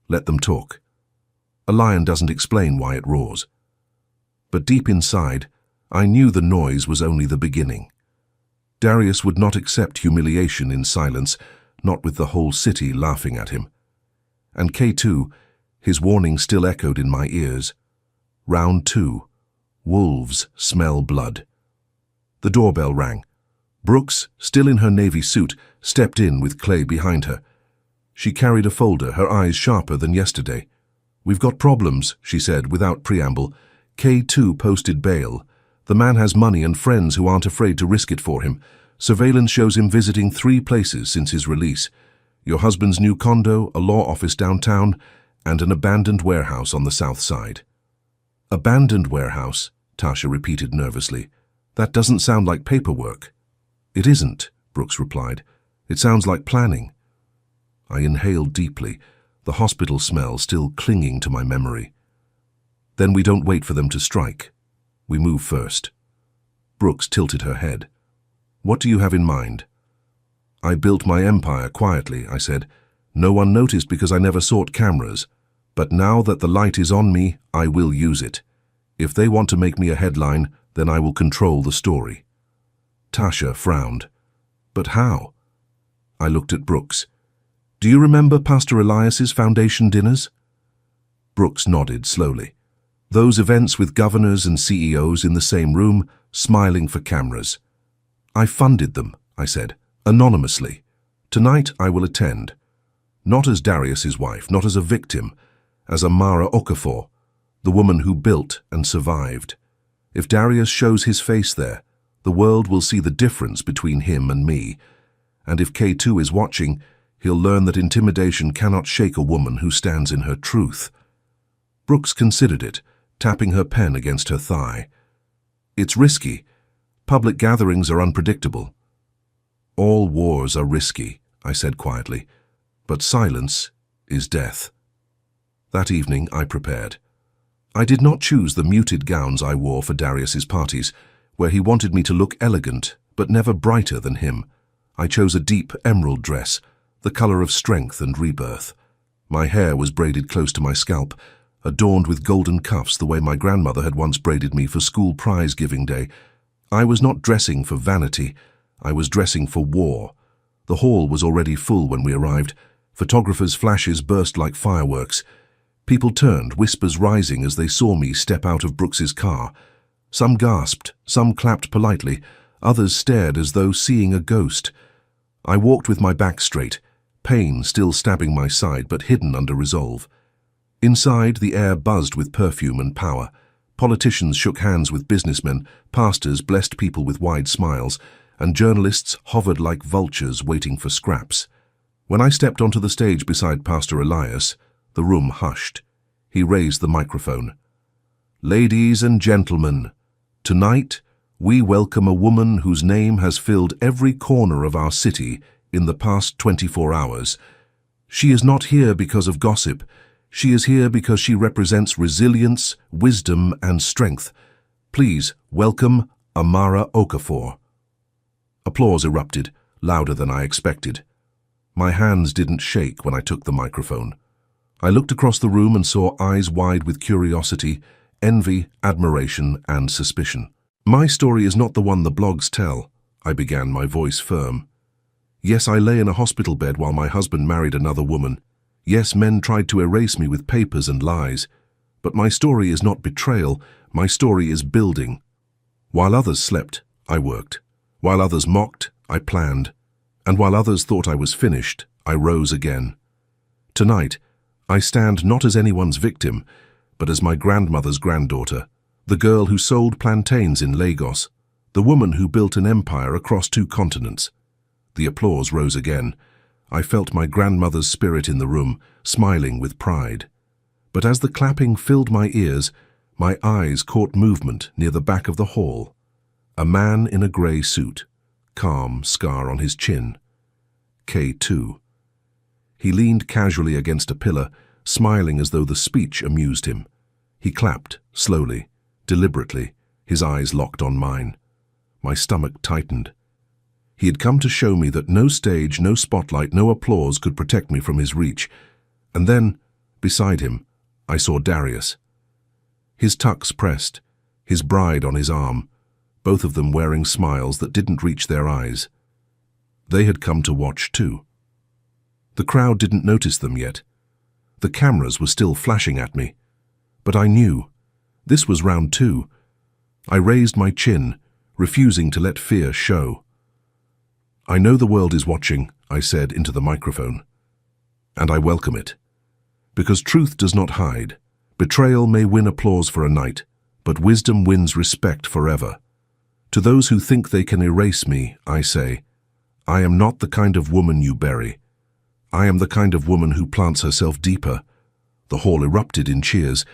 Let them talk. A lion doesn't explain why it roars. But deep inside, I knew the noise was only the beginning. Darius would not accept humiliation in silence, not with the whole city laughing at him. And K2, his warning still echoed in my ears. Round 2. Wolves smell blood. The doorbell rang. Brooks, still in her navy suit, stepped in with Clay behind her. She carried a folder, her eyes sharper than yesterday. We've got problems, she said without preamble. K2 posted bail. The man has money and friends who aren't afraid to risk it for him. Surveillance shows him visiting 3 places since his release. Your husband's new condo, a law office downtown, and an abandoned warehouse on the south side. Abandoned warehouse, Tasha repeated nervously. That doesn't sound like paperwork. It isn't, Brooks replied. It sounds like planning. I inhaled deeply, the hospital smell still clinging to my memory. Then we don't wait for them to strike. We move first. Brooks tilted her head. What do you have in mind? I built my empire quietly, I said. No one noticed because I never sought cameras. But now that the light is on me, I will use it. If they want to make me a headline, then I will control the story. Tasha frowned. But how? I looked at Brooks. Do you remember Pastor Elias's foundation dinners? Brooks nodded slowly. Those events with governors and CEOs in the same room, smiling for cameras. I funded them, I said, anonymously. Tonight I will attend. Not as Darius's wife, not as a victim, as Amara Okafor, the woman who built and survived. If Darius shows his face there, the world will see the difference between him and me. And if K2 is watching, he'll learn that intimidation cannot shake a woman who stands in her truth. Brooks considered it, tapping her pen against her thigh. It's risky. Public gatherings are unpredictable. All wars are risky, I said quietly, but silence is death. That evening I prepared. I did not choose the muted gowns I wore for Darius's parties, where he wanted me to look elegant, but never brighter than him. I chose a deep emerald dress, the color of strength and rebirth. My hair was braided close to my scalp, adorned with golden cuffs the way my grandmother had once braided me for school prize-giving day. I was not dressing for vanity. I was dressing for war. The hall was already full when we arrived. Photographers' flashes burst like fireworks. People turned, whispers rising as they saw me step out of Brooks's car. Some gasped, some clapped politely, others stared as though seeing a ghost. I walked with my back straight, pain still stabbing my side but hidden under resolve. Inside, the air buzzed with perfume and power. Politicians shook hands with businessmen, pastors blessed people with wide smiles, and journalists hovered like vultures waiting for scraps. When I stepped onto the stage beside Pastor Elias, the room hushed. He raised the microphone. "Ladies and gentlemen, tonight we welcome a woman whose name has filled every corner of our city in the past 24 hours. She is not here because of gossip. She is here because she represents resilience, wisdom, and strength. Please welcome Amara Okafor." Applause erupted, louder than I expected. My hands didn't shake when I took the microphone. I looked across the room and saw eyes wide with curiosity, envy, admiration, and suspicion. "My story is not the one the blogs tell," I began, my voice firm. "Yes, I lay in a hospital bed while my husband married another woman. Yes, men tried to erase me with papers and lies. But my story is not betrayal, my story is building. While others slept, I worked. While others mocked, I planned. And while others thought I was finished, I rose again. Tonight, I stand not as anyone's victim, but as my grandmother's granddaughter, the girl who sold plantains in Lagos, the woman who built an empire across 2 continents. The applause rose again. I felt my grandmother's spirit in the room, smiling with pride. But as the clapping filled my ears, my eyes caught movement near the back of the hall. A man in a grey suit, calm scar on his chin. K2. He leaned casually against a pillar, smiling as though the speech amused him. He clapped, slowly, deliberately, his eyes locked on mine. My stomach tightened. He had come to show me that no stage, no spotlight, no applause could protect me from his reach. And then, beside him, I saw Darius. His tux pressed, his bride on his arm, both of them wearing smiles that didn't reach their eyes. They had come to watch too. The crowd didn't notice them yet. The cameras were still flashing at me. But I knew. This was round 2. I raised my chin, refusing to let fear show. "I know the world is watching," I said into the microphone. "And I welcome it. Because truth does not hide. Betrayal may win applause for a night, but wisdom wins respect forever. To those who think they can erase me, I say, I am not the kind of woman you bury. I am the kind of woman who plants herself deeper." The hall erupted in cheers,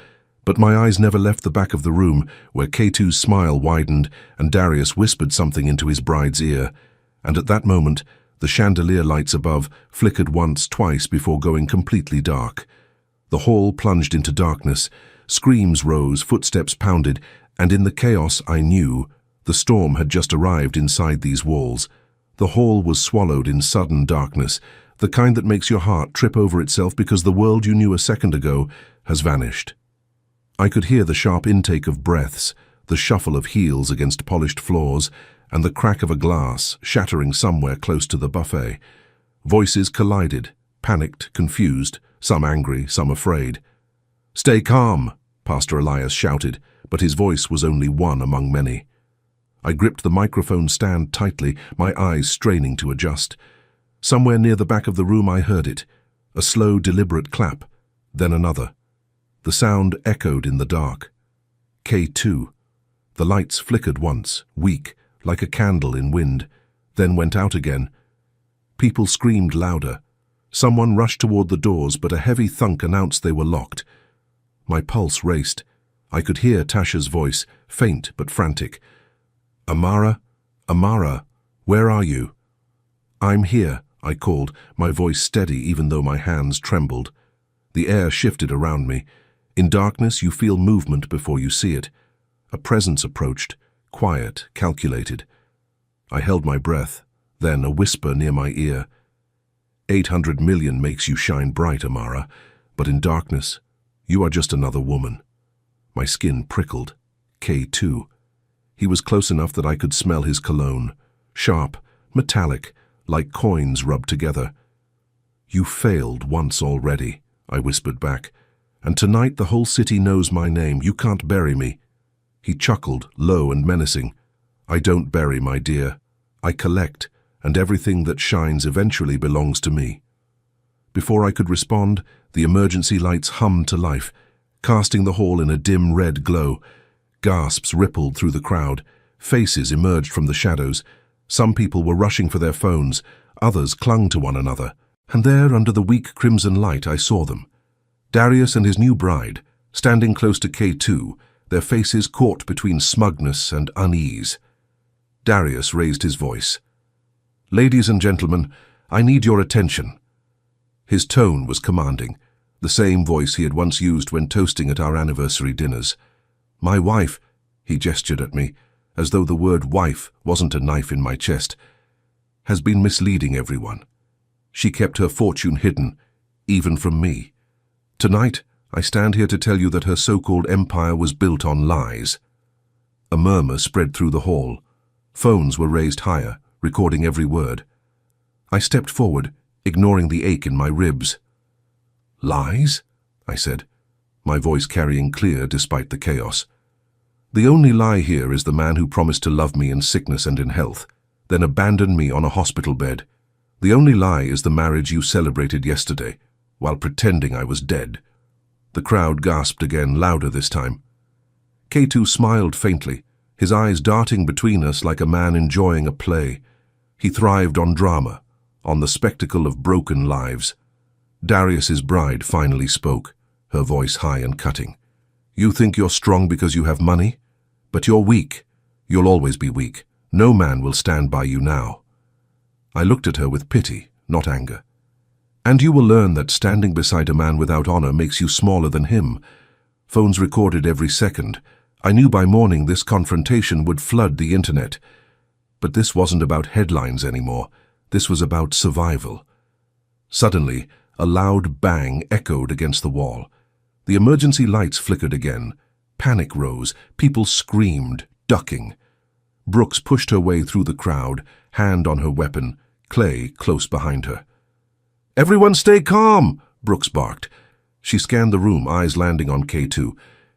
but my eyes never left the back of the room, where K2's smile widened and Darius whispered something into his bride's ear. And at that moment, the chandelier lights above flickered once, twice before going completely dark. The hall plunged into darkness. Screams rose, footsteps pounded, and in the chaos I knew the storm had just arrived inside these walls. The hall was swallowed in sudden darkness, the kind that makes your heart trip over itself because the world you knew a second ago has vanished. I could hear the sharp intake of breaths, the shuffle of heels against polished floors, and the crack of a glass shattering somewhere close to the buffet. Voices collided, panicked, confused, some angry, some afraid. "Stay calm," Pastor Elias shouted, but his voice was only one among many. I gripped the microphone stand tightly, my eyes straining to adjust. Somewhere near the back of the room I heard it, a slow, deliberate clap, then another. The sound echoed in the dark. K2. The lights flickered once, weak, like a candle in wind, then went out again. People screamed louder. Someone rushed toward the doors, but a heavy thunk announced they were locked. My pulse raced. I could hear Tasha's voice, faint but frantic. "Amara, Amara, where are you?" "I'm here," I called, my voice steady even though my hands trembled. The air shifted around me. In darkness, you feel movement before you see it. A presence approached, quiet, calculated. I held my breath, then a whisper near my ear. 800 million makes you shine bright, Amara, but in darkness, you are just another woman. My skin prickled. K2. He was close enough that I could smell his cologne. Sharp, metallic, like coins rubbed together. "You failed once already," I whispered back, And tonight the whole city knows my name. You can't bury me." He chuckled, low and menacing. "I don't bury, my dear. I collect, and everything that shines eventually belongs to me." Before I could respond, the emergency lights hummed to life, casting the hall in a dim red glow. Gasps rippled through the crowd. Faces emerged from the shadows. Some people were rushing for their phones. Others clung to one another. And there, under the weak crimson light, I saw them. Darius and his new bride, standing close to K2, their faces caught between smugness and unease. Darius raised his voice. "Ladies and gentlemen, I need your attention." His tone was commanding, the same voice he had once used when toasting at our anniversary dinners. "My wife," he gestured at me, as though the word wife wasn't a knife in my chest, "has been misleading everyone. She kept her fortune hidden, even from me. Tonight, I stand here to tell you that her so-called empire was built on lies." A murmur spread through the hall. Phones were raised higher, recording every word. I stepped forward, ignoring the ache in my ribs. "Lies?" I said, my voice carrying clear despite the chaos. "The only lie here is the man who promised to love me in sickness and in health, then abandoned me on a hospital bed. The only lie is the marriage you celebrated yesterday, while pretending I was dead." The crowd gasped again, louder this time. K2 smiled faintly, his eyes darting between us like a man enjoying a play. He thrived on drama, on the spectacle of broken lives. Darius's bride finally spoke, her voice high and cutting. "You think you're strong because you have money? But you're weak. You'll always be weak. No man will stand by you now." I looked at her with pity, not anger. "And you will learn that standing beside a man without honor makes you smaller than him." Phones recorded every second. I knew by morning this confrontation would flood the internet. But this wasn't about headlines anymore. This was about survival. Suddenly, a loud bang echoed against the wall. The emergency lights flickered again. Panic rose. People screamed, ducking. Brooks pushed her way through the crowd, hand on her weapon, Clay close behind her. "Everyone stay calm," Brooks barked. She scanned the room, eyes landing on K2.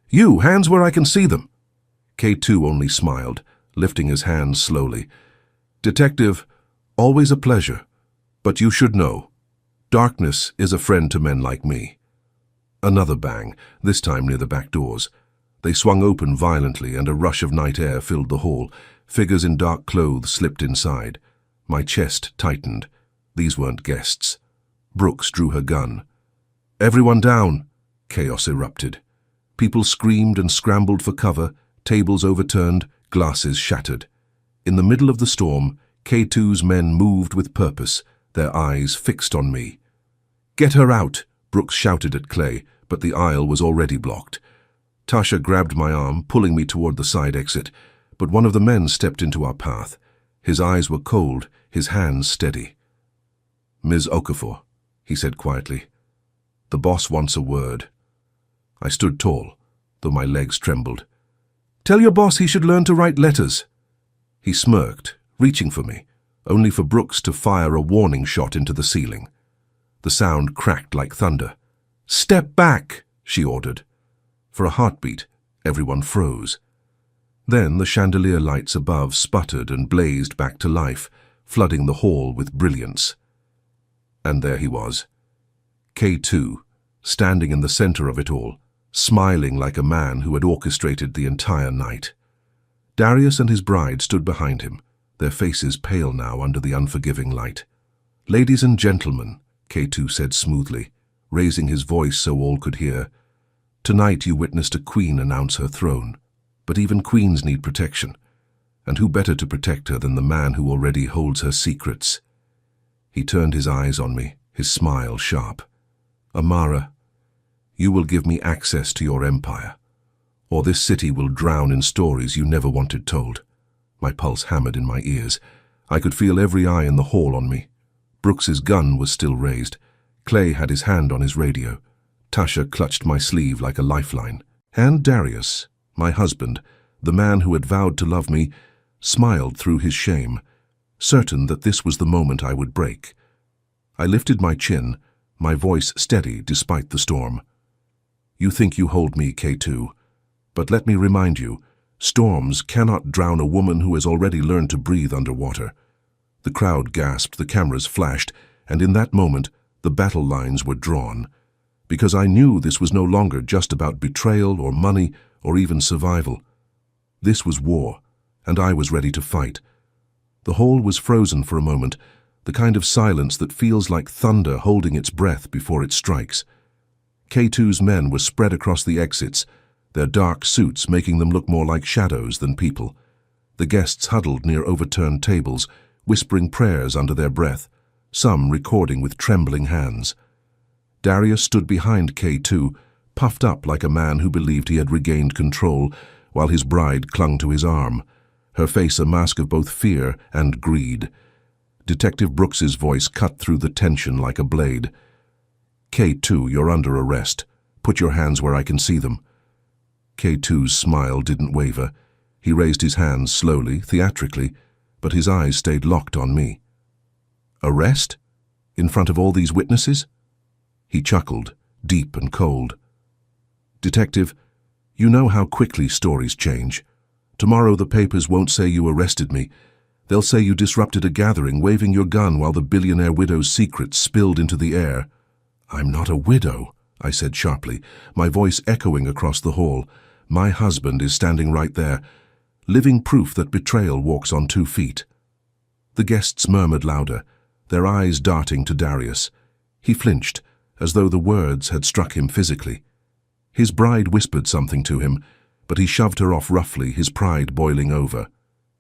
"You, hands where I can see them." K2 only smiled, lifting his hands slowly. "Detective, always a pleasure. But you should know, darkness is a friend to men like me." Another bang, this time near the back doors. They swung open violently, and a rush of night air filled the hall. Figures in dark clothes slipped inside. My chest tightened. These weren't guests. Brooks drew her gun. "Everyone down!" Chaos erupted. People screamed and scrambled for cover, tables overturned, glasses shattered. In the middle of the storm, K2's men moved with purpose, their eyes fixed on me. "Get her out!" Brooks shouted at Clay, but the aisle was already blocked. Tasha grabbed my arm, pulling me toward the side exit, but one of the men stepped into our path. His eyes were cold, his hands steady. "Ms. Okafor," he said quietly. "The boss wants a word." I stood tall, though my legs trembled. "Tell your boss he should learn to write letters." He smirked, reaching for me, only for Brooks to fire a warning shot into the ceiling. The sound cracked like thunder. "Step back," she ordered. For a heartbeat, everyone froze. Then the chandelier lights above sputtered and blazed back to life, flooding the hall with brilliance. And there he was, K2, standing in the center of it all, smiling like a man who had orchestrated the entire night. Darius and his bride stood behind him, their faces pale now under the unforgiving light. "Ladies and gentlemen," K2 said smoothly, raising his voice so all could hear, "tonight you witnessed a queen announce her throne. But even queens need protection. And who better to protect her than the man who already holds her secrets?" He turned his eyes on me, his smile sharp. "Amara, you will give me access to your empire, or this city will drown in stories you never wanted told." My pulse hammered in my ears. I could feel every eye in the hall on me. Brooks's gun was still raised. Clay had his hand on his radio. Tasha clutched my sleeve like a lifeline. And Darius, my husband, the man who had vowed to love me, smiled through his shame, certain that this was the moment I would break. I lifted my chin, my voice steady despite the storm. You think you hold me, K2. But let me remind you, storms cannot drown a woman who has already learned to breathe underwater. The crowd gasped, the cameras flashed, and in that moment, the battle lines were drawn. Because I knew this was no longer just about betrayal or money or even survival. This was war, and I was ready to fight. The hall was frozen for a moment, the kind of silence that feels like thunder holding its breath before it strikes. K2's men were spread across the exits, their dark suits making them look more like shadows than people. The guests huddled near overturned tables, whispering prayers under their breath, some recording with trembling hands. Darius stood behind K2, puffed up like a man who believed he had regained control, while his bride clung to his arm, her face a mask of both fear and greed. Detective Brooks's voice cut through the tension like a blade. K2, you're under arrest. Put your hands where I can see them. K2's smile didn't waver. He raised his hands slowly, theatrically, but his eyes stayed locked on me. Arrest? In front of all these witnesses? He chuckled, deep and cold. Detective, you know how quickly stories change. Tomorrow the papers won't say you arrested me. They'll say you disrupted a gathering, waving your gun while the billionaire widow's secrets spilled into the air. I'm not a widow, I said sharply, my voice echoing across the hall. My husband is standing right there, living proof that betrayal walks on 2 feet. The guests murmured louder, their eyes darting to Darius. He flinched, as though the words had struck him physically. His bride whispered something to him, but he shoved her off roughly, his pride boiling over.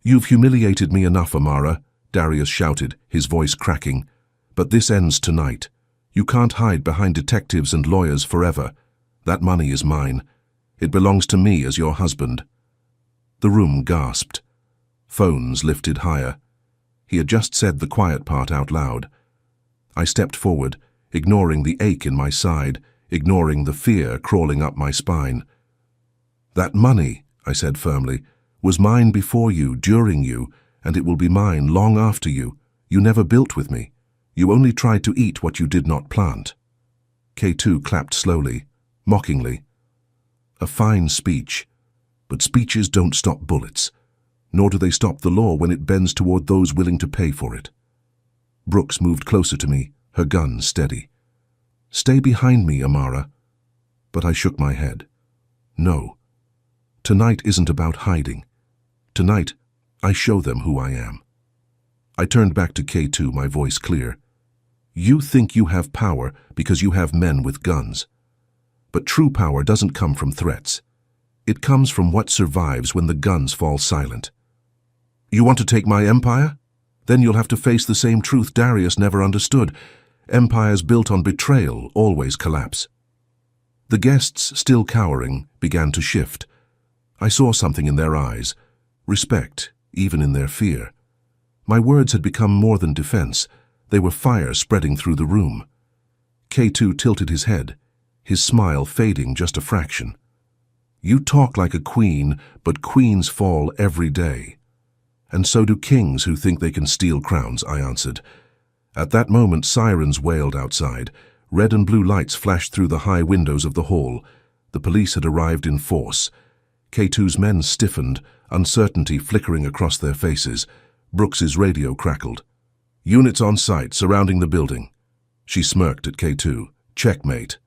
You've humiliated me enough, Amara, Darius shouted, his voice cracking. But this ends tonight. You can't hide behind detectives and lawyers forever. That money is mine. It belongs to me as your husband. The room gasped. Phones lifted higher. He had just said the quiet part out loud. I stepped forward, ignoring the ache in my side, ignoring the fear crawling up my spine. That money, I said firmly, was mine before you, during you, and it will be mine long after you. You never built with me. You only tried to eat what you did not plant. K2 clapped slowly, mockingly. A fine speech, but speeches don't stop bullets, nor do they stop the law when it bends toward those willing to pay for it. Brooks moved closer to me, her gun steady. Stay behind me, Amara. But I shook my head. No. Tonight isn't about hiding. Tonight, I show them who I am. I turned back to K2, my voice clear. You think you have power because you have men with guns. But true power doesn't come from threats. It comes from what survives when the guns fall silent. You want to take my empire? Then you'll have to face the same truth Darius never understood. Empires built on betrayal always collapse. The guests, still cowering, began to shift. I saw something in their eyes, respect, even in their fear. My words had become more than defense. They were fire spreading through the room. K2 tilted his head, his smile fading just a fraction. You talk like a queen, but queens fall every day. And so do kings who think they can steal crowns, I answered. At that moment, sirens wailed outside. Red and blue lights flashed through the high windows of the hall. The police had arrived in force. K2's men stiffened, uncertainty flickering across their faces. Brooks's radio crackled. Units on site, surrounding the building. She smirked at K2. Checkmate.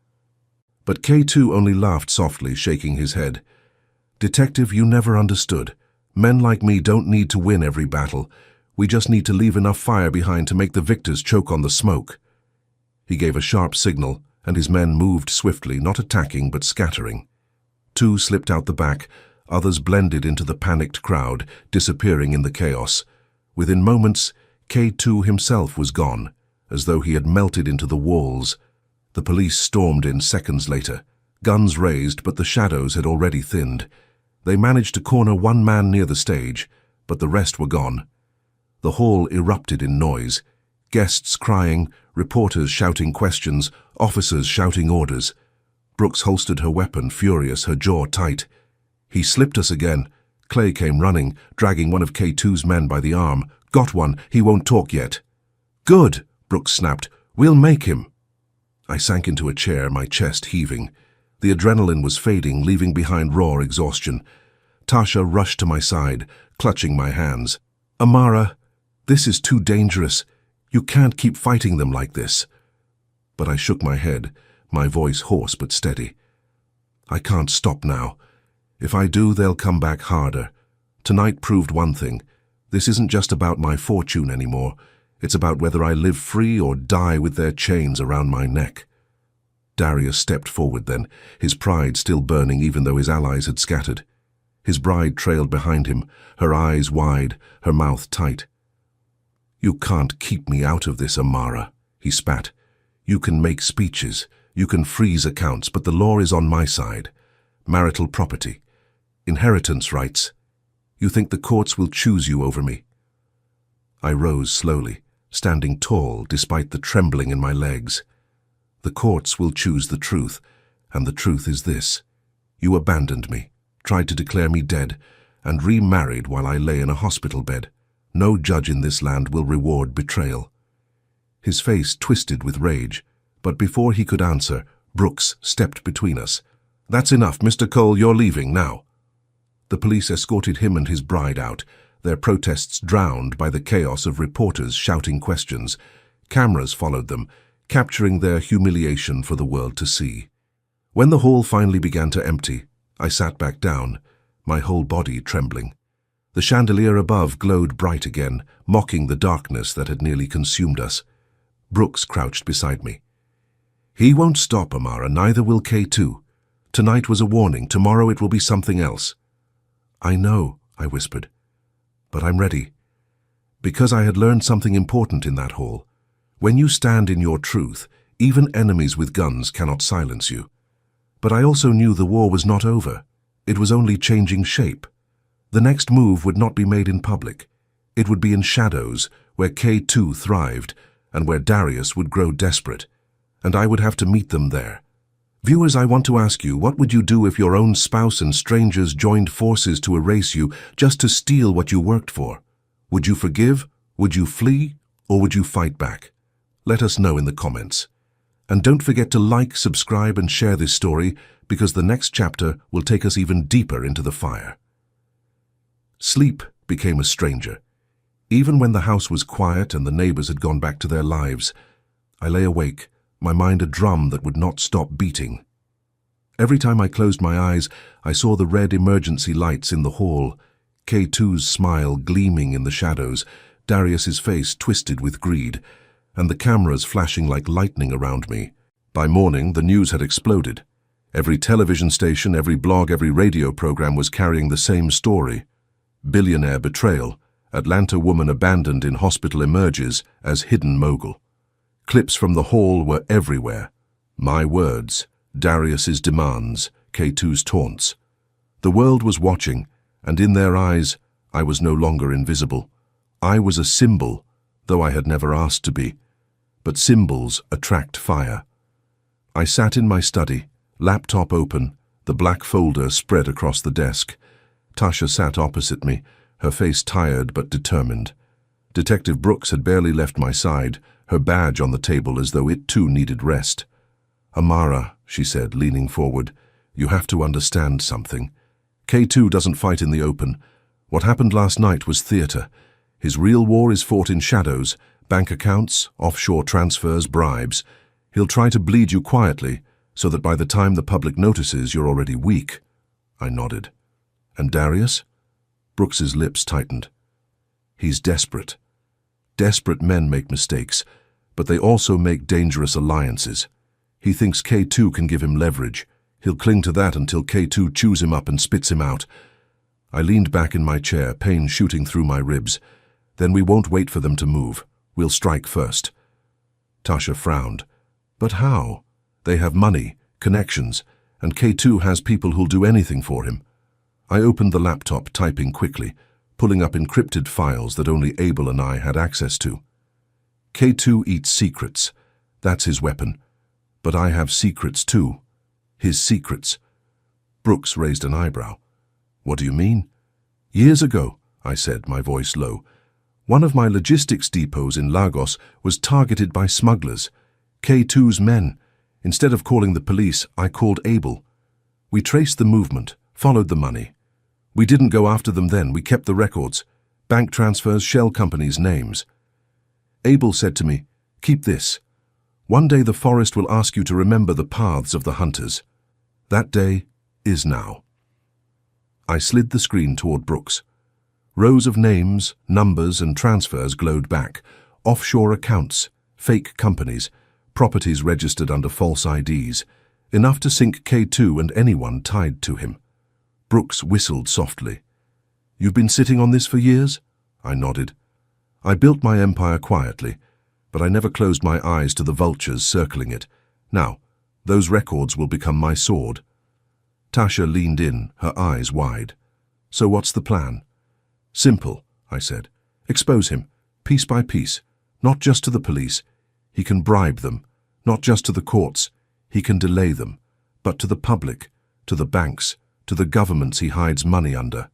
But K2 only laughed softly, shaking his head. Detective, you never understood. Men like me don't need to win every battle. We just need to leave enough fire behind to make the victors choke on the smoke. He gave a sharp signal, and his men moved swiftly, not attacking but scattering. 2 slipped out the back, others blended into the panicked crowd, disappearing in the chaos. Within moments, K2 himself was gone, as though he had melted into the walls. The police stormed in seconds later, guns raised, but the shadows had already thinned. They managed to corner one man near the stage, but the rest were gone. The hall erupted in noise, guests crying, reporters shouting questions, officers shouting orders. Brooks holstered her weapon, furious, her jaw tight. He slipped us again. Clay came running, dragging one of K2's men by the arm. Got one, he won't talk yet. Good, Brooks snapped. We'll make him. I sank into a chair, my chest heaving. The adrenaline was fading, leaving behind raw exhaustion. Tasha rushed to my side, clutching my hands. "Amara, this is too dangerous. You can't keep fighting them like this." But I shook my head, my voice hoarse but steady. "I can't stop now. If I do, they'll come back harder. Tonight proved one thing. This isn't just about my fortune anymore. It's about whether I live free or die with their chains around my neck." Darius stepped forward then, his pride still burning even though his allies had scattered. His bride trailed behind him, her eyes wide, her mouth tight. "You can't keep me out of this, Amara," he spat. "You can make speeches, you can freeze accounts, but the law is on my side. Marital property, inheritance rights. You think the courts will choose you over me?" I rose slowly, standing tall despite the trembling in my legs. "The courts will choose the truth, and the truth is this. You abandoned me, tried to declare me dead, and remarried while I lay in a hospital bed. No judge in this land will reward betrayal." His face twisted with rage, but before he could answer, Brooks stepped between us. "That's enough, Mr. Cole, you're leaving now." The police escorted him and his bride out, their protests drowned by the chaos of reporters shouting questions. Cameras followed them, capturing their humiliation for the world to see. When the hall finally began to empty, I sat back down, my whole body trembling. The chandelier above glowed bright again, mocking the darkness that had nearly consumed us. Brooks crouched beside me. "He won't stop, Amara, neither will K2. Tonight was a warning, tomorrow it will be something else." "I know," I whispered, "but I'm ready." Because I had learned something important in that hall. When you stand in your truth, even enemies with guns cannot silence you. But I also knew the war was not over. It was only changing shape. The next move would not be made in public. It would be in shadows, where K2 thrived, and where Darius would grow desperate. And I would have to meet them there. Viewers, I want to ask you, what would you do if your own spouse and strangers joined forces to erase you just to steal what you worked for? Would you forgive? Would you flee? Or would you fight back? Let us know in the comments. And don't forget to like, subscribe, and share this story, because the next chapter will take us even deeper into the fire. Sleep became a stranger. Even when the house was quiet and the neighbors had gone back to their lives, I lay awake, my mind a drum that would not stop beating. Every time I closed my eyes, I saw the red emergency lights in the hall, K2's smile gleaming in the shadows, Darius's face twisted with greed, and the cameras flashing like lightning around me. By morning, the news had exploded. Every television station, every blog, every radio program was carrying the same story. Billionaire betrayal. Atlanta woman abandoned in hospital emerges as hidden mogul. Clips from the hall were everywhere. My words, Darius's demands, K2's taunts. The world was watching, and in their eyes, I was no longer invisible. I was a symbol, though I had never asked to be. But symbols attract fire. I sat in my study, laptop open, the black folder spread across the desk. Tasha sat opposite me, her face tired but determined. Detective Brooks had barely left my side, her badge on the table as though it too needed rest. "Amara," she said, leaning forward, "you have to understand something. K2 doesn't fight in the open. What happened last night was theater. His real war is fought in shadows, bank accounts, offshore transfers, bribes. He'll try to bleed you quietly, so that by the time the public notices you're already weak." I nodded. "And Darius?" Brooks's lips tightened. "He's desperate. Desperate men make mistakes, but they also make dangerous alliances. He thinks K2 can give him leverage. He'll cling to that until K2 chews him up and spits him out." I leaned back in my chair, pain shooting through my ribs. "Then we won't wait for them to move. We'll strike first." Tasha frowned. "But how? They have money, connections, and K2 has people who'll do anything for him." I opened the laptop, typing quickly, pulling up encrypted files that only Abel and I had access to. "K2 eats secrets. That's his weapon. But I have secrets too. His secrets." Brooks raised an eyebrow. "What do you mean?" "Years ago," I said, my voice low, "one of my logistics depots in Lagos was targeted by smugglers, K2's men. Instead of calling the police, I called Abel. We traced the movement, followed the money. We didn't go after them then, we kept the records. Bank transfers, shell companies, names. Abel said to me, "Keep this. One day the forest will ask you to remember the paths of the hunters." That day is now. I slid the screen toward Brooks. Rows of names, numbers, and transfers glowed back. Offshore accounts, fake companies, properties registered under false IDs, enough to sink K2 and anyone tied to him. Brooks whistled softly. "You've been sitting on this for years?" I nodded. "I built my empire quietly, but I never closed my eyes to the vultures circling it. Now, those records will become my sword." Tasha leaned in, her eyes wide. "So what's the plan?" "Simple," I said. "Expose him, piece by piece, not just to the police. He can bribe them, not just to the courts. He can delay them, but to the public, to the banks, to the governments he hides money under.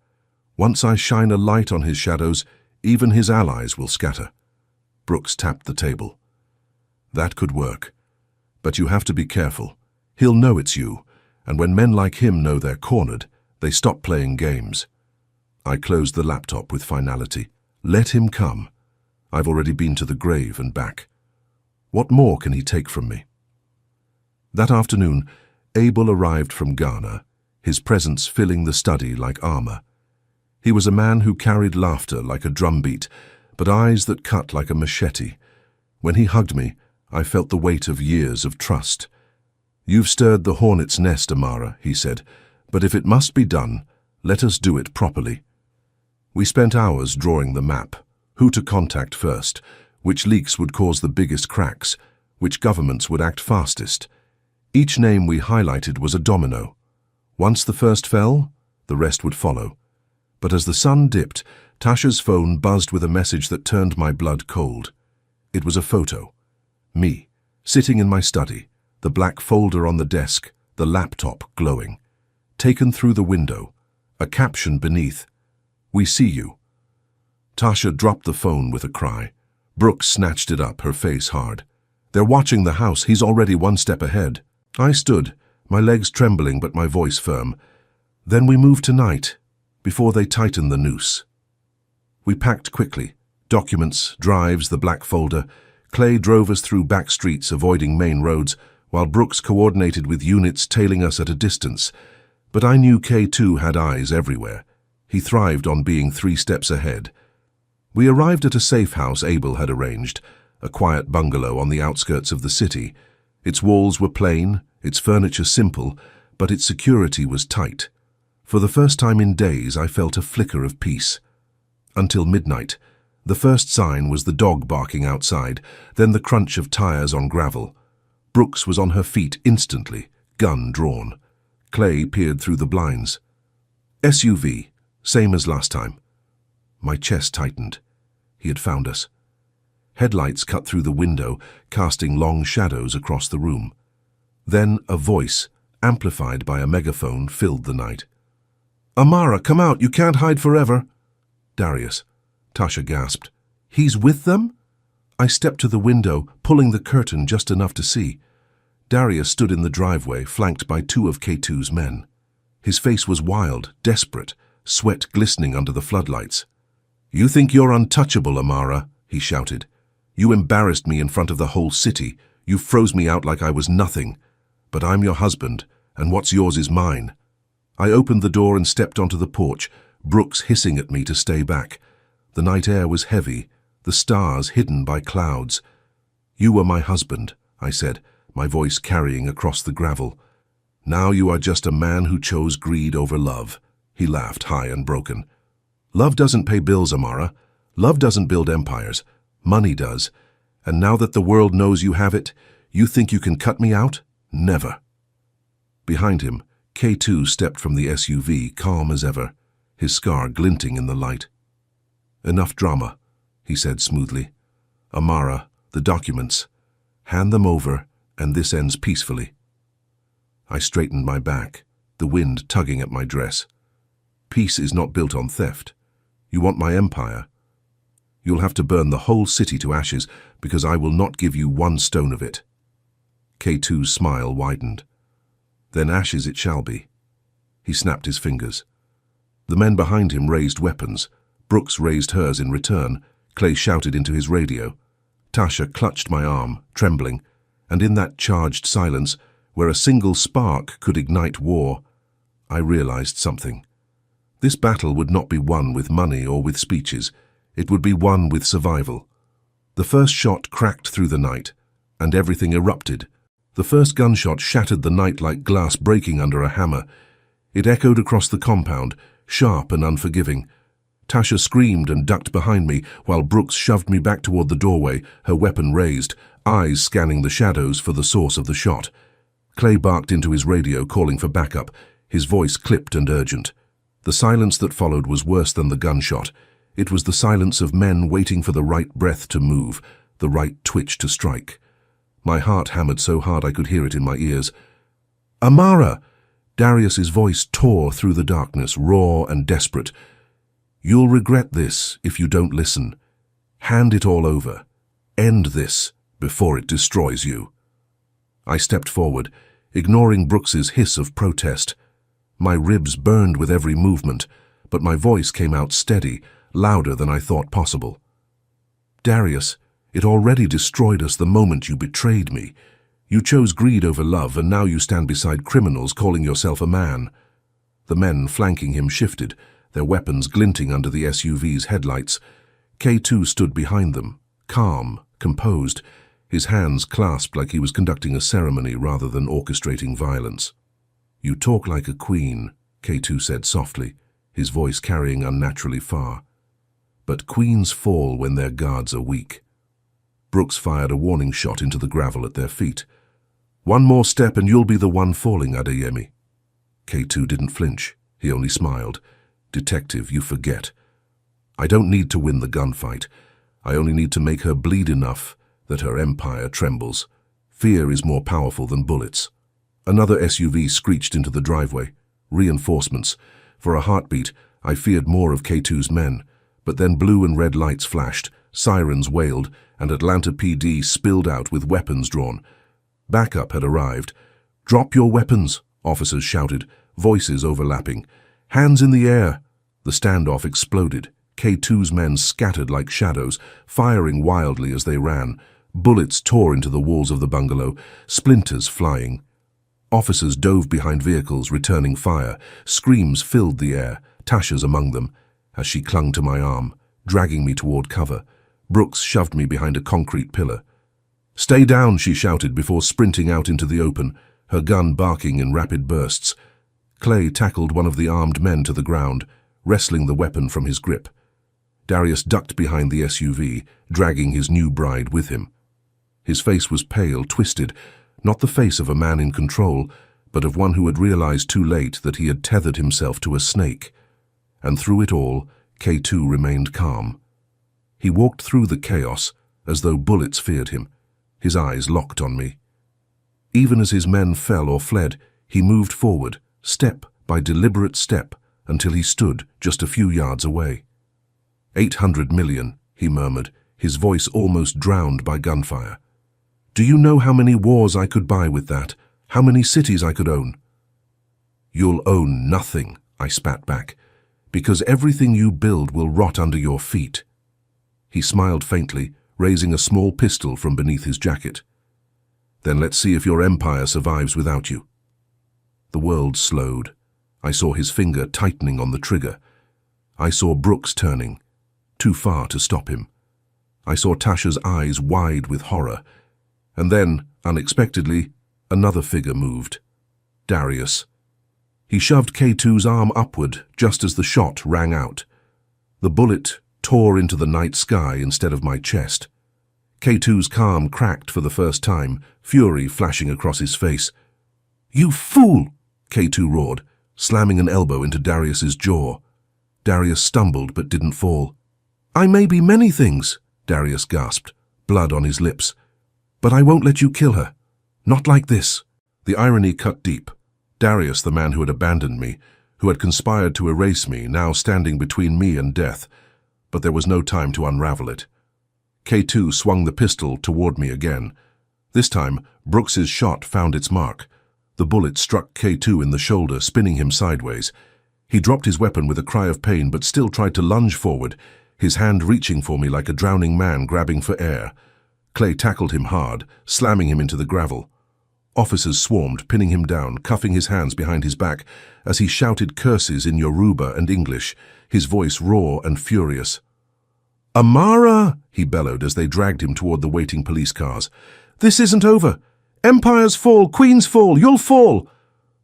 Once I shine a light on his shadows, even his allies will scatter." Brooks tapped the table. "That could work. But you have to be careful. He'll know it's you, and when men like him know they're cornered, they stop playing games." I closed the laptop with finality. "Let him come. I've already been to the grave and back. What more can he take from me?" That afternoon, Abel arrived from Ghana, his presence filling the study like armor. He was a man who carried laughter like a drumbeat, but eyes that cut like a machete. When he hugged me, I felt the weight of years of trust. "You've stirred the hornet's nest, Amara," he said, "but if it must be done, let us do it properly." We spent hours drawing the map, who to contact first, which leaks would cause the biggest cracks, which governments would act fastest. Each name we highlighted was a domino. Once the first fell, the rest would follow. But as the sun dipped, Tasha's phone buzzed with a message that turned my blood cold. It was a photo. Me, sitting in my study, the black folder on the desk, the laptop glowing. Taken through the window, a caption beneath, "We see you." Tasha dropped the phone with a cry. Brooks snatched it up, her face hard. "They're watching the house. He's already one step ahead." I stood, my legs trembling but my voice firm. "Then we move tonight, before they tighten the noose." We packed quickly. Documents, drives, the black folder. Clay drove us through back streets, avoiding main roads, while Brooks coordinated with units tailing us at a distance. But I knew K2 had eyes everywhere. He thrived on being 3 steps ahead. We arrived at a safe house Abel had arranged, a quiet bungalow on the outskirts of the city. Its walls were plain, its furniture simple, but its security was tight. For the first time in days, I felt a flicker of peace. Until midnight. The first sign was the dog barking outside, then the crunch of tires on gravel. Brooks was on her feet instantly, gun drawn. Clay peered through the blinds. "SUV, same as last time." My chest tightened. He had found us. Headlights cut through the window, casting long shadows across the room. Then a voice, amplified by a megaphone, filled the night. "Amara, come out, you can't hide forever." "Darius," Tasha gasped. "He's with them?" I stepped to the window, pulling the curtain just enough to see. Darius stood in the driveway, flanked by 2 of K2's men. His face was wild, desperate, sweat glistening under the floodlights. "You think you're untouchable, Amara," he shouted. "You embarrassed me in front of the whole city. You froze me out like I was nothing. But I'm your husband, and what's yours is mine." I opened the door and stepped onto the porch, Brooks hissing at me to stay back. The night air was heavy, the stars hidden by clouds. "You were my husband," I said, my voice carrying across the gravel. "Now you are just a man who chose greed over love." He laughed, high and broken. "Love doesn't pay bills, Amara. Love doesn't build empires. Money does. And now that the world knows you have it, you think you can cut me out? Never." Behind him, K2 stepped from the SUV, calm as ever, his scar glinting in the light. "Enough drama," he said smoothly. "Amara, the documents. Hand them over, and this ends peacefully." I straightened my back, the wind tugging at my dress. "Peace is not built on theft. You want my empire? You'll have to burn the whole city to ashes, because I will not give you 1 stone of it." K2's smile widened. "Then ashes it shall be. He snapped his fingers. The men behind him raised weapons. Brooks raised hers in return. Clay shouted into his radio. Tasha clutched my arm, trembling, and in that charged silence, where a single spark could ignite war, I realized something. This battle would not be won with money or with speeches. It would be won with survival. The first shot cracked through the night, and everything erupted. The first gunshot shattered the night like glass breaking under a hammer. It echoed across the compound, sharp and unforgiving. Tasha screamed and ducked behind me, while Brooks shoved me back toward the doorway, her weapon raised, eyes scanning the shadows for the source of the shot. Clay barked into his radio, calling for backup, his voice clipped and urgent. The silence that followed was worse than the gunshot. It was the silence of men waiting for the right breath to move, the right twitch to strike. My heart hammered so hard I could hear it in my ears. "Amara!" Darius's voice tore through the darkness, raw and desperate. "You'll regret this if you don't listen. Hand it all over. End this before it destroys you." I stepped forward, ignoring Brooks's hiss of protest. My ribs burned with every movement, but my voice came out steady, louder than I thought possible. "Darius, it already destroyed us the moment you betrayed me. You chose greed over love, and now you stand beside criminals calling yourself a man." The men flanking him shifted, their weapons glinting under the SUV's headlights. K2 stood behind them, calm, composed, his hands clasped like he was conducting a ceremony rather than orchestrating violence. "You talk like a queen," K2 said softly, his voice carrying unnaturally far. "But queens fall when their guards are weak." Brooks fired a warning shot into the gravel at their feet. "One more step and you'll be the one falling, Adeyemi." K2 didn't flinch. He only smiled. "Detective, you forget. I don't need to win the gunfight. I only need to make her bleed enough that her empire trembles. Fear is more powerful than bullets." Another SUV screeched into the driveway. Reinforcements. For a heartbeat, I feared more of K2's men. But then blue and red lights flashed, sirens wailed, and Atlanta PD spilled out with weapons drawn. Backup had arrived. "Drop your weapons," officers shouted, voices overlapping. "Hands in the air." The standoff exploded. K2's men scattered like shadows, firing wildly as they ran. Bullets tore into the walls of the bungalow, splinters flying. Officers dove behind vehicles, returning fire. Screams filled the air, Tasha's among them, as she clung to my arm, dragging me toward cover. Brooks shoved me behind a concrete pillar. "Stay down," she shouted before sprinting out into the open, her gun barking in rapid bursts. Clay tackled one of the armed men to the ground, wrestling the weapon from his grip. Darius ducked behind the SUV, dragging his new bride with him. His face was pale, twisted, not the face of a man in control, but of one who had realized too late that he had tethered himself to a snake. And through it all, K2 remained calm. He walked through the chaos as though bullets feared him, his eyes locked on me. Even as his men fell or fled, he moved forward, step by deliberate step, until he stood just a few yards away. 800 million, he murmured, his voice almost drowned by gunfire. "Do you know how many wars I could buy with that? How many cities I could own?" "You'll own nothing," I spat back, "because everything you build will rot under your feet." He smiled faintly, raising a small pistol from beneath his jacket. "Then let's see if your empire survives without you." The world slowed. I saw his finger tightening on the trigger. I saw Brooks turning, too far to stop him. I saw Tasha's eyes wide with horror. And then, unexpectedly, another figure moved. Darius. He shoved K2's arm upward just as the shot rang out. The bullet tore into the night sky instead of my chest. K2's calm cracked for the first time, fury flashing across his face. "You fool!" K2 roared, slamming an elbow into Darius's jaw. Darius stumbled but didn't fall. "I may be many things," Darius gasped, blood on his lips. "But I won't let you kill her. Not like this." The irony cut deep. Darius, the man who had abandoned me, who had conspired to erase me, now standing between me and death. But there was no time to unravel it. K2 swung the pistol toward me again. This time, Brooks's shot found its mark. The bullet struck K2 in the shoulder, spinning him sideways. He dropped his weapon with a cry of pain, but still tried to lunge forward, his hand reaching for me like a drowning man grabbing for air. Clay tackled him hard, slamming him into the gravel. Officers swarmed, pinning him down, cuffing his hands behind his back as he shouted curses in Yoruba and English, his voice raw and furious. "Amara!" he bellowed as they dragged him toward the waiting police cars. "This isn't over! Empires fall! Queens fall! You'll fall!"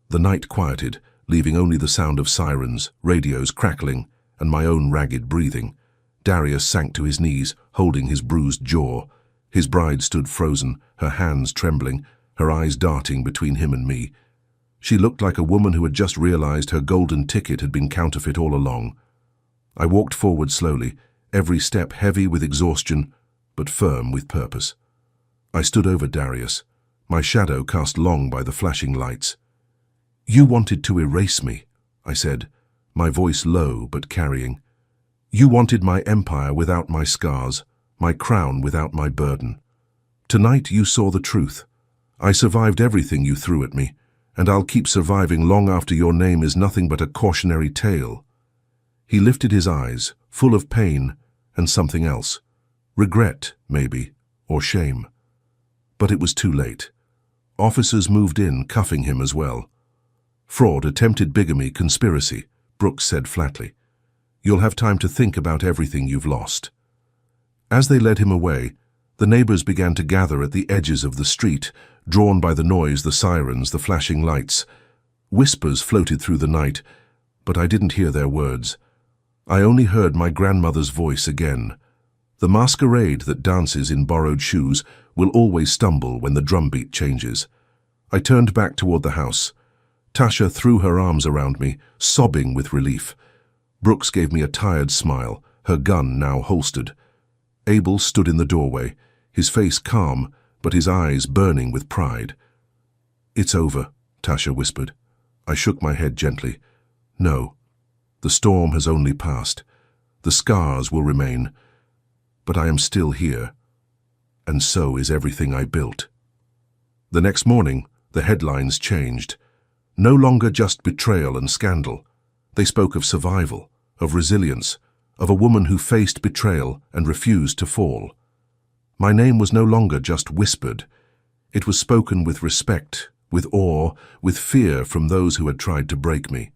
The night quieted, leaving only the sound of sirens, radios crackling, and my own ragged breathing. Darius sank to his knees, holding his bruised jaw. His bride stood frozen, her hands trembling, her eyes darting between him and me. She looked like a woman who had just realized her golden ticket had been counterfeit all along. I walked forward slowly, every step heavy with exhaustion, but firm with purpose. I stood over Darius, my shadow cast long by the flashing lights. "You wanted to erase me," I said, my voice low but carrying. "You wanted my empire without my scars, my crown without my burden. Tonight you saw the truth. I survived everything you threw at me, and I'll keep surviving long after your name is nothing but a cautionary tale." He lifted his eyes, full of pain and something else. Regret, maybe, or shame. But it was too late. Officers moved in, cuffing him as well. "Fraud, attempted bigamy, conspiracy," Brooks said flatly. "You'll have time to think about everything you've lost." As they led him away, the neighbors began to gather at the edges of the street, drawn by the noise, the sirens, the flashing lights. Whispers floated through the night, but I didn't hear their words. I only heard my grandmother's voice again. The masquerade that dances in borrowed shoes will always stumble when the drumbeat changes. I turned back toward the house. Tasha threw her arms around me, sobbing with relief. Brooks gave me a tired smile, her gun now holstered. Abel stood in the doorway, his face calm, but his eyes burning with pride. "It's over," Tasha whispered. I shook my head gently. "No, the storm has only passed. The scars will remain, but I am still here, and so is everything I built." The next morning, the headlines changed. No longer just betrayal and scandal. They spoke of survival, of resilience, of a woman who faced betrayal and refused to fall. My name was no longer just whispered. It was spoken with respect, with awe, with fear from those who had tried to break me.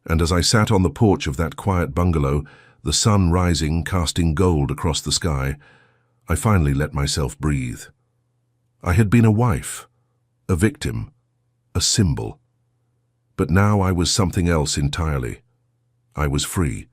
And as I sat on the porch of that quiet bungalow, the sun rising, casting gold across the sky, I finally let myself breathe. I had been a wife, a victim, a symbol. But now I was something else entirely. I was free.